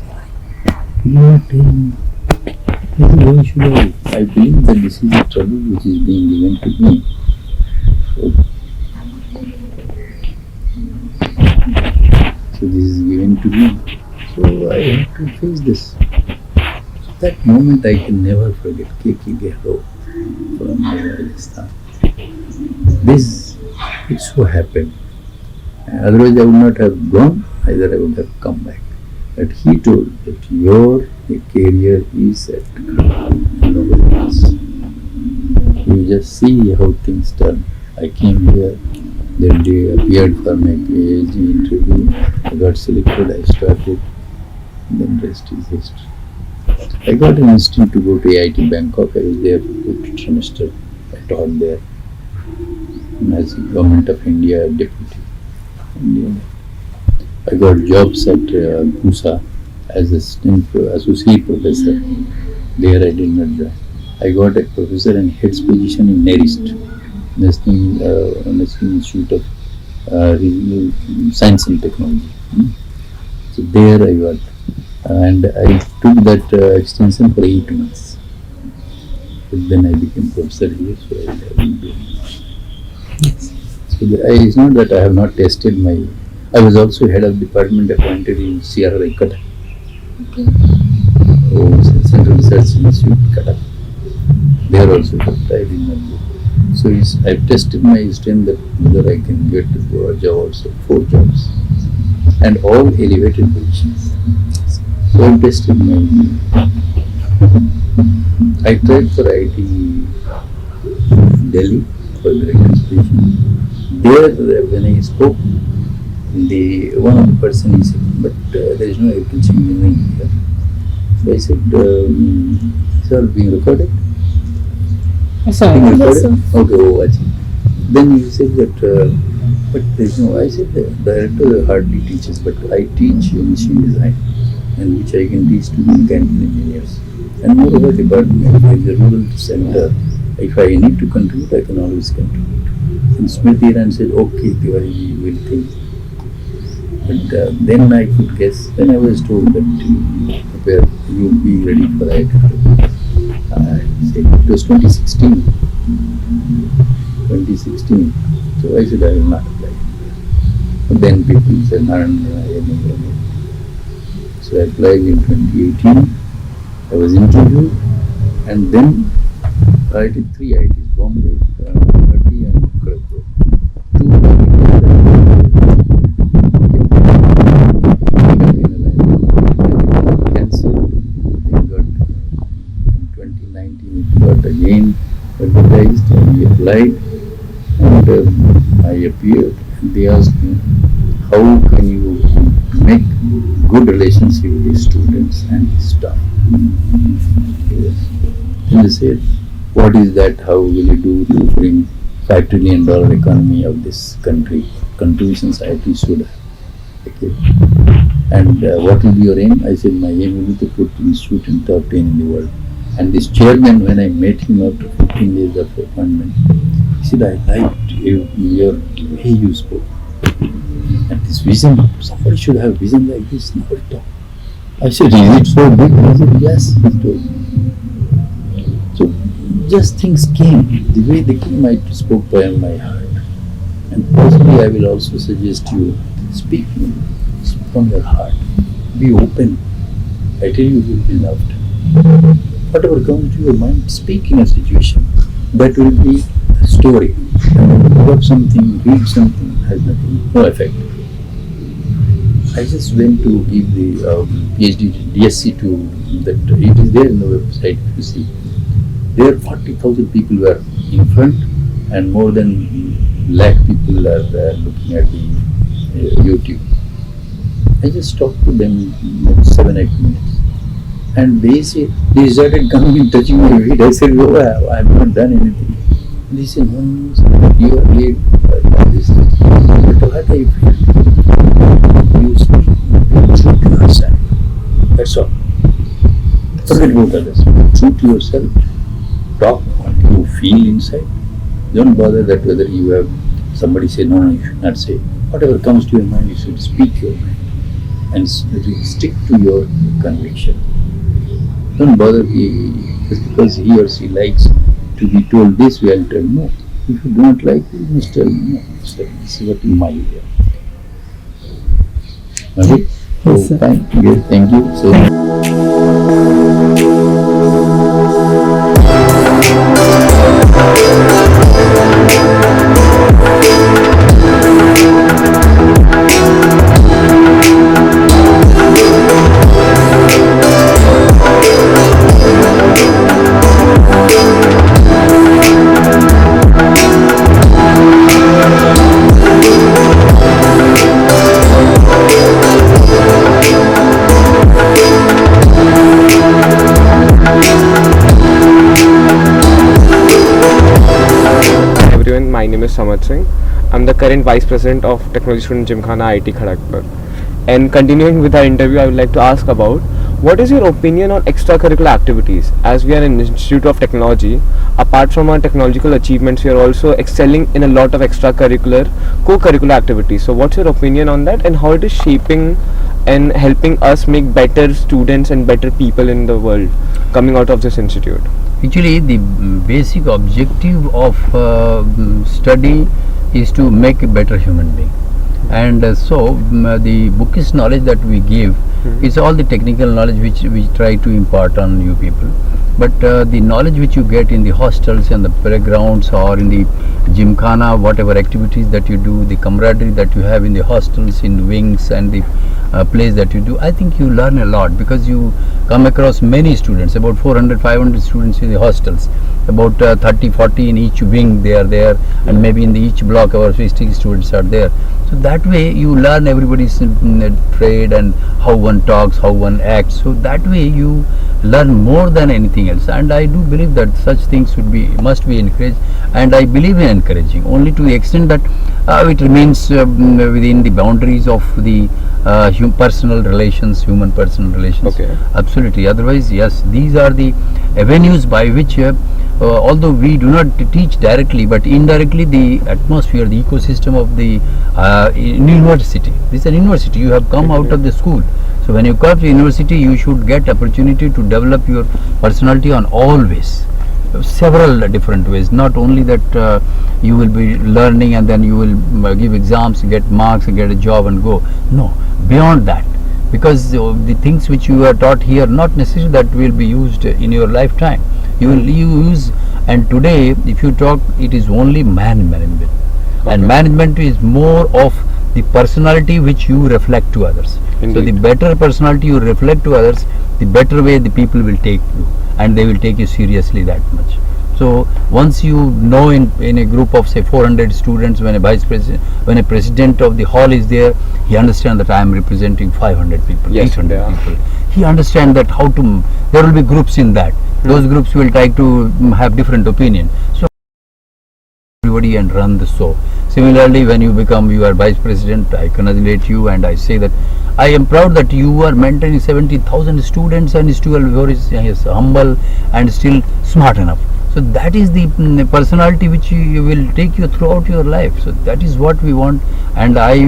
he did not tell me. I said, why should I believe that this is the trouble which is being given to me. So this is given to me. So I have to face this. So that moment I can never forget. K.K. Gehrot from Rajasthan. This, it so happened. Otherwise I would not have gone, either I would have come back. But he told that your career is at nobody else. You just see how things turn. I came here, then they appeared for my PhD interview. I got selected, I started, then rest is history. I got an instinct to go to IIT Bangkok. I was there for 2 semesters. I taught there as Government of India deputy. I got jobs at GUSA as associate professor. There I did not join. I got a professor and head's position in NERIST, National Institute of Science and Technology. So there I got, and I took that extension for 8 months. But then I became professor here, so I have been doing. Yes. So It's not that I have not tested my. I was also head of department appointed in CRI Cuttack. Okay. Central Research Institute Cuttack. They are also tried in my book. So I've tested my strength that whether I can get a job also, 4 jobs, and all elevated positions. So I've tested my. I tried for IIT Delhi for director's position. There, when I spoke, one of the person he said, but there is no agriculture engineering here. So I said, it's all being recorded. Yes, sir. Being recorded? Yes, sir. Okay, oh, I see. Then he said that, but there is no. I said the director hardly teaches, but I teach machine design, and which I can teach to mechanical engineers. And moreover, department is a rural center. If I need to contribute, I can always contribute. And Smriti Iran said, okay, Tewari, we will think. But then I could guess, when I was told that you prepare, you will be ready for IIT. It was 2016. 2016. So I said, I will not apply. But then people said, so I applied in 2018. I was interviewed, and then I did 3 IITs, Bombay, IIT and Kharagpur. 2 cancelled. They got in 2019 it got again advertised, and we applied, and I appeared, and they asked me, how can you make good relationship with the students and the staff? Yes. And they said, what is that? How will you do to bring $5 trillion economy of this country? Contributions IIT should have. Okay. And what will be your aim? I said, my aim will be to put institute in top 10 in the world. And this chairman, when I met him after 15 days of appointment, he said, I liked your way you spoke. And this vision, somebody should have vision like this, nobody talk. I said, is it so big? He said, yes, he told me. So just things came, the way they came, I spoke by my heart. And possibly I will also suggest you, speak from your heart, be open. I tell you, you will be loved. Whatever comes to your mind, speak in a situation. That will be a story. Look up something, read something, has nothing, no effect. I just went to give the PhD DSC to that. It is there in the website. You see, there 40,000 people were in front, and more than lakh people are looking at the YouTube. I just talked to them in 7-8 minutes, and they started coming and touching my feet. I said, "Oh, I have not done anything." And they said, "No, you are late for this." But what I feel, you speak true to yourself. That's all. Forget about others. True to yourself. Talk what you feel inside. Don't bother that whether you have somebody say no, you should not say. Whatever comes to your mind, you should speak your mind and stick to your conviction. Don't bother just because he or she likes to be told this way, I'll tell no. If you do not like it, you must tell no. This is what in my idea. Okay? Yes, So sir. fine. Yes, thank you. So. Everyone, my name is Samad Singh. I'm the current Vice President of Technology Student Gymkhana IIT Kharagpur. And continuing with our interview, I would like to ask about what is your opinion on extracurricular activities? As we are an institute of technology, apart from our technological achievements, we are also excelling in a lot of extracurricular, co-curricular activities. So what's your opinion on that, and how it is shaping and helping us make better students and better people in the world coming out of this institute? Actually, the basic objective of study is to make a better human being. And the bookish knowledge that we give is all the technical knowledge which we try to impart on you people. But the knowledge which you get in the hostels and the playgrounds or in the gymkhana, whatever activities that you do, the camaraderie that you have in the hostels, in wings and the plays that you do, I think you learn a lot, because you come across many students, about 400, 500 students in the hostels, about 30, 40 in each wing they are there, and maybe in the each block our 50 students are there. So that way you learn everybody's trade and how one talks, how one acts. So that way you learn more than anything else. And I do believe that such things must be encouraged, and I believe in encouraging only to the extent that it remains within the boundaries of the human personal relations. Okay. Absolutely. Otherwise, yes, these are the avenues by which although we do not teach directly, but indirectly the atmosphere, the ecosystem of the university. This is an university. You have come out of the school. So when you come to university, you should get opportunity to develop your personality on all ways, several different ways. Not only that you will be learning and then you will give exams, get marks, get a job and go. No, beyond that. Because the things which you are taught here, not necessarily that will be used in your lifetime. You will use, and today if you talk, it is only management. Okay. And management is more of the personality which you reflect to others. Indeed. So the better personality you reflect to others, the better way the people will take you, and they will take you seriously that much. So once you know in a group of say 400 students, when a president of the hall is there, he understands that I am representing 500 people, yes, 800 people. He understands that there will be groups in that. Those groups will try to have different opinion. So everybody and run the show. Similarly, when you are vice president, I congratulate you and I say that I am proud that you are mentoring 70,000 students and still very humble and still smart enough. So that is the personality which you will take you throughout your life. So that is what we want, and I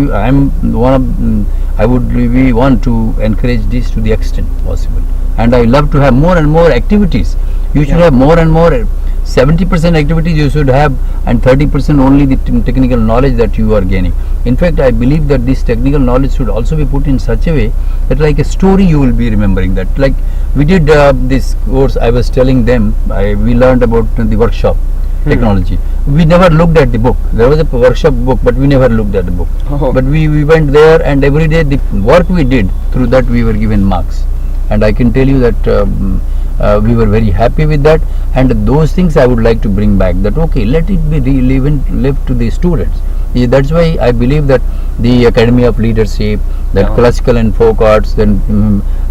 would really want to encourage this to the extent possible. And I love to have more and more activities. You should have more and more. 70% activities you should have, and 30% only the technical knowledge that you are gaining. In fact, I believe that this technical knowledge should also be put in such a way that like a story you will be remembering that. Like we did this course, I was telling them, we learned about the workshop technology. We never looked at the book. There was a workshop book, but we never looked at the book. But we went there, and every day the work we did, through that we were given marks. And I can tell you that we were very happy with that, and those things I would like to bring back, that okay, let it be live to the students. That's why I believe that the Academy of Leadership, that classical and folk arts, then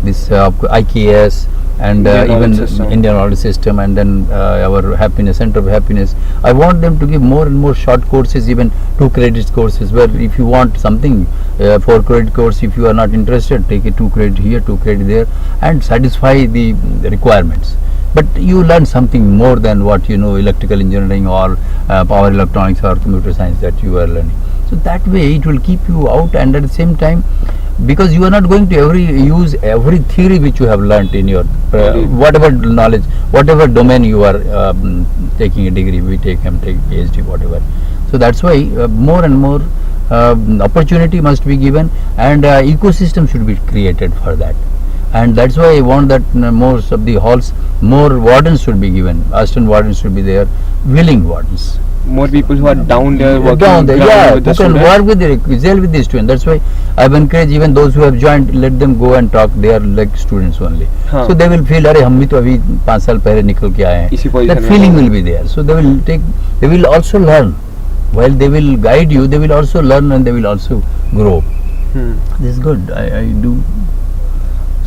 this IKS, and even Indian Knowledge System, and then our happiness, Center of Happiness. I want them to give more and more short courses, even 2 credit courses, where if you want something 4 credit course, if you are not interested, take a 2 credit here, 2 credit there, and satisfy the requirements. But you learn something more than what you know, electrical engineering or power electronics or computer science that you are learning. So that way it will keep you out, and at the same time, because you are not going to use every theory which you have learnt in your whatever knowledge, whatever domain you are taking a degree, we take PhD, whatever. So that's why more and more opportunity must be given, and ecosystem should be created for that. And that's why I want that most of the halls, more wardens should be given. Assistant wardens should be there, willing wardens. More people who are down there working who can work with the students. That's why I've encouraged even those who have joined, let them go and talk. They are like students only. So they will feel, अरे हम भी तो अभी 5 साल पहले निकल के आए हैं. That feeling will be there. So they will also learn. While they will guide you, they will also learn, and they will also grow. This is good. I do.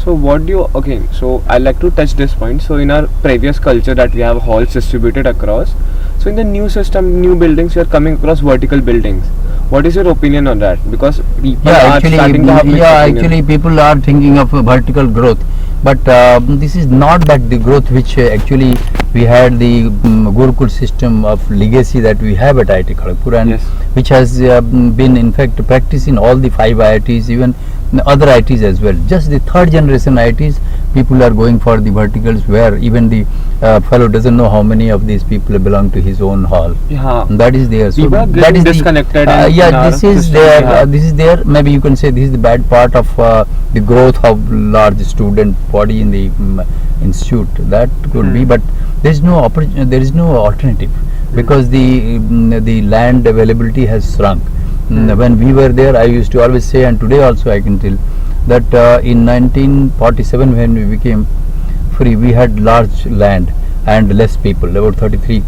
So what do you, so I like to touch this point. So in our previous culture that we have halls distributed across, so in the new system, new buildings, you are coming across vertical buildings. What is your opinion on that? Because people are starting to have actually people are thinking of vertical growth, but this is not that the growth which actually we had the Gurukul system of legacy that we have at IIT Kharagpur, and which has been in fact practiced in all the 5 IITs, even other IITs as well. Just the 3rd generation IITs, people are going for the verticals where even the fellow doesn't know how many of these people belong to his own hall. Yeah. That is there. So People are that getting is disconnected. yeah, this is there. This is there. Maybe you can say this is the bad part of the growth of large student body in the institute. That could be, but there is no there is no alternative because the land availability has shrunk. When we were there, I used to always say, and today also I can tell, that in 1947 when we became free, we had large land and less people, about 33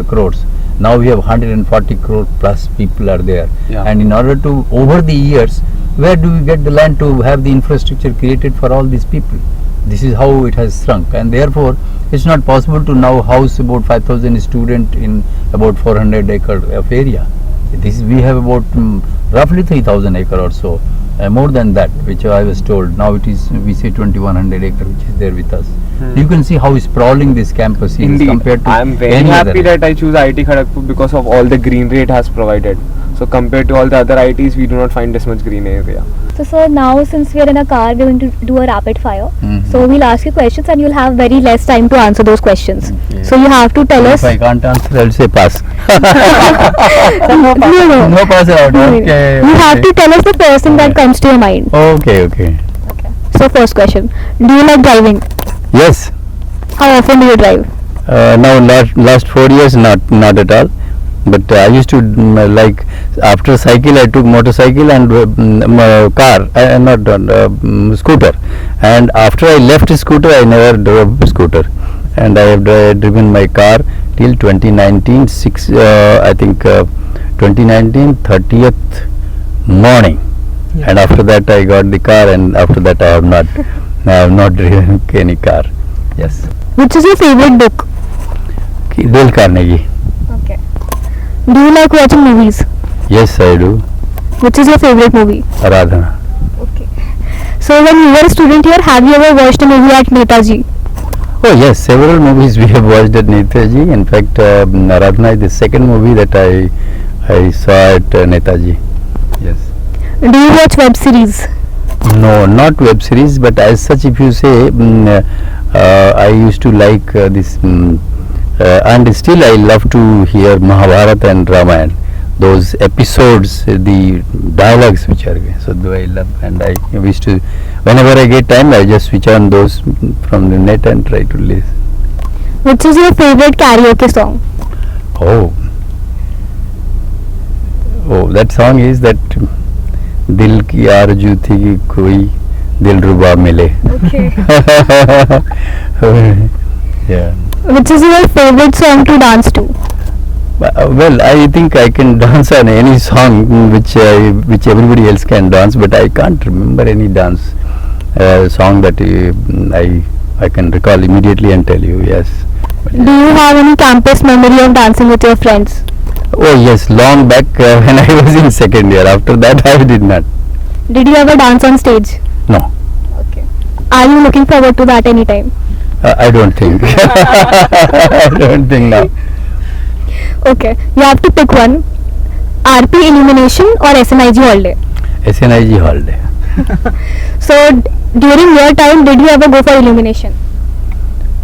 crores. Now we have 140 crore plus people are there. Yeah. And in order to, over the years, where do we get the land to have the infrastructure created for all these people? This is how it has shrunk, and therefore it's not possible to now house about 5,000 students in about 400 acre of area. This we have about roughly 3,000 acre or so, more than that, which I was told. Now it is, we say 2,100 acre, which is there with us. You can see how sprawling this campus is. Indeed. Compared to I am very any happy other. that I choose IIT Kharagpur because of all the greenery it has provided. So compared to all the other IITs, we do not find this much green area. So sir, now since we are in a car, we are going to do a rapid fire. Mhm. So we'll ask you questions and you'll have very less time to answer those questions. Okay. So you have to tell us. If I can't answer, I'll say pass. No, no. No pass out. Okay. You have to tell us the first thing that comes to your mind. Okay, okay. So first question, do you like driving? Yes. How often do you drive? Now last 4 years, not at all. But I used to like, after cycle I took motorcycle and car, not scooter. And after I left scooter, I never drove scooter. And I have driven my car till 2019, 2019 30th morning. Yeah. And after that I got the car, and after that I have not driven any car. Yes. Which is your favorite book? Dale Carnegie. Okay. Do you like watching movies? Yes, I do. Which is your favorite movie? Aradhana. Okay. So when you were a student here, have you ever watched a movie at Netaji? Oh yes, several movies we have watched at Netaji. In fact, Aradhana is the second movie that I saw at Netaji. Yes. Do you watch web series? No, not web series, but as such, if you say, I used to like this, and still I love to hear Mahabharata and Ramayana. Those episodes, the dialogues which are, so though I love, and I wish to, whenever I get time, I just switch on those from the net and try to listen. Which is your favorite karaoke song? Oh, that song is that दिल की आरज़ू थी कि कोई दिलरुबा मिले. Okay. Yeah. Which is your favorite song to dance to? Well, I think I can dance on any song which everybody else can dance, but I can't remember any dance song that I can recall immediately and tell you. Yes. Do you have any campus memory of dancing with your friends? Oh yes, long back when I was in second year. After that, I did not. Did you ever dance on stage? No. Okay. Are you looking forward to that anytime? I don't think. I don't think now. Okay. You have to pick one. RP illumination or SNIG holiday? SNIG holiday. So during your time, did you ever go for illumination?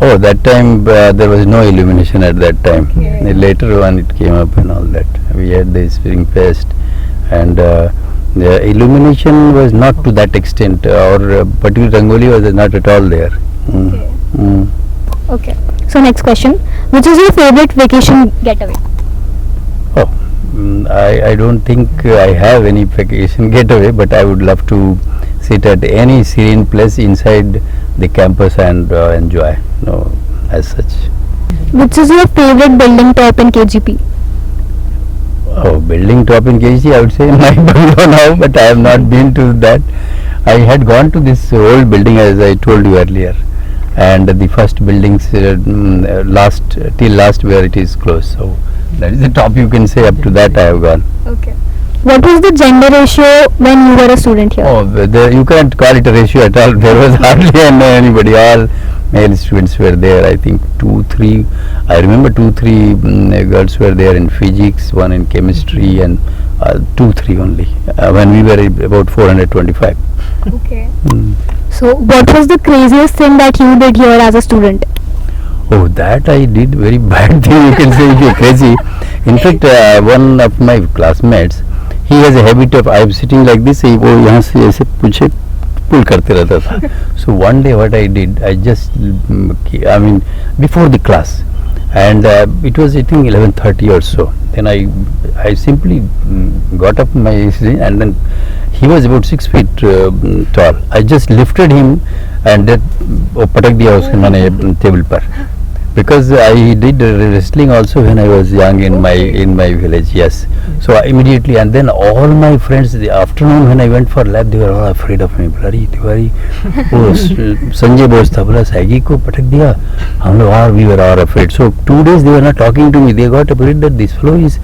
Oh, that time there was no illumination at that time. Okay. Later on it came up and all that. We had the Spring Fest, and the illumination was not to that extent, or particular Rangoli was not at all there. Okay. Okay. So next question. Which is your favorite vacation getaway? Oh, I don't think I have any vacation getaway, but I would love to sit at any serene place inside the campus and enjoy, as such. Which is your favorite building top in KGP? Oh, building top in KG, I would say my bungalow now, but I have not been to that. I had gone to this old building, as I told you earlier, and the first buildings till last where it is closed. So that is the top, you can say. Up to that I have gone. Okay. What was the gender ratio when you were a student here? Oh, you can't call it a ratio at all. There was hardly anybody. All male students were there. I think 2-3. I remember 2-3 girls were there in physics, one in chemistry, and 2-3 only. When we were about 425. Okay. So, what was the craziest thing that you did here as a student? Oh, that I did very bad thing. You can say if you're crazy. In fact, one of my classmates, he has a habit of I am sitting like this. वो यहाँ से ऐसे पूछे pull करते रहता था. So one day what I did, I just I mean before the class, and it was I think 11:30 or so. Then I simply got up my and then he was about 6 feet tall. I just lifted him and that पटक दिया उसके मैंने table पर. Because I did wrestling also when I was young in my village. Yes. So immediately, and then all my friends, the afternoon when I went for lab, they were all afraid of me. Bloody Tewari, वो संजय बोस था, बोला saggy को पटक दिया. हम लोग और we were all afraid. So 2 days they were not talking to me. They got afraid that this fellow is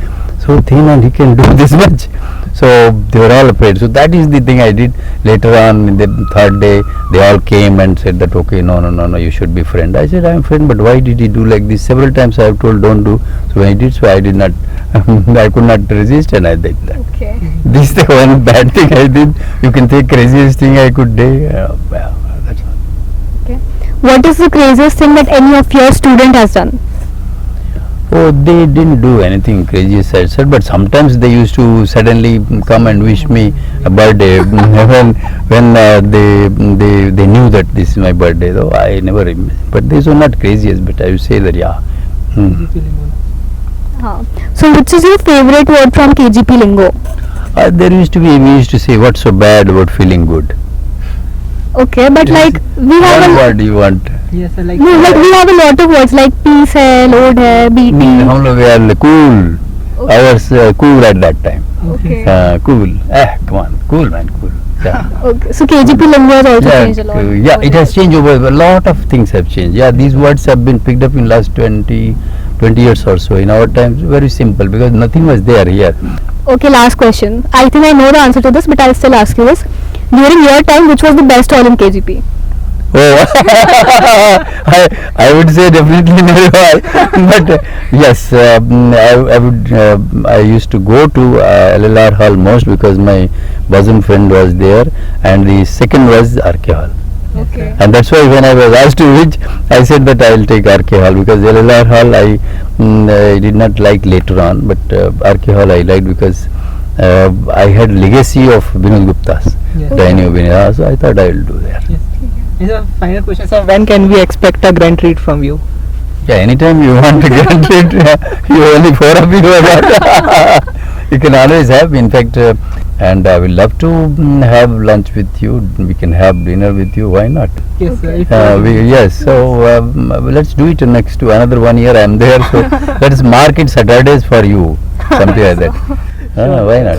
so thin and he can do this much. So they were all afraid. So that is the thing I did. Later on, in the third day, they all came and said that okay, no, you should be friend. I said I am friend, but why did he do like this? Several times I have told don't do. So when he did, so I did not. I could not resist, and I did that. Okay. This is the one bad thing I did. You can say craziest thing I could do. Well, that's all. Okay. What is the craziest thing that any of your student has done? Oh, they didn't do anything crazy as I said, but sometimes they used to suddenly come and wish me a birthday when they knew that this is my birthday. Though I never, but these were not crazy, but I would say that yeah. So, which is your favorite word from KGP lingo? There used to be, we used to say, what's so bad about feeling good? Okay, but like we have What a word do you want? Yes, I like. no, like we have a lot of words like peace hai, load hai, BT. हम लोग were cool. I was cool at that time. Okay. Cool. Come on, cool man, cool. Yeah. Okay. So KGP lingo has also changed a lot. Yeah, it has changed over. A lot of things have changed. Yeah, these words have been picked up in last 20 years or so. In our times, very simple because nothing was there here. Okay, last question. I think I know the answer to this, but I'll still ask you this. During your time, which was the best hall in KGP? Oh, I would say definitely not all. But yes, I used to go to LLR hall most because my bosom friend was there, and the second was RK hall. Okay. And that's why when I was asked to which, I said that I will take RK hall because LLR hall I did not like later on, but RK hall I liked because I had legacy of Vinod Gupta's. Yes. The I knew Vinod, so I thought I will do there. Yes. And the final question, sir, when can we expect a grand treat from you? Yeah, anytime you want to get it, you only 4 of you are that. You can always have, in fact, and I will love to have lunch with you. We can have dinner with you. Why not? Yes, sir. If Yes. So let's do it next to another 1 year. I am there. So let's mark it Saturdays for you. Something like that. Why not?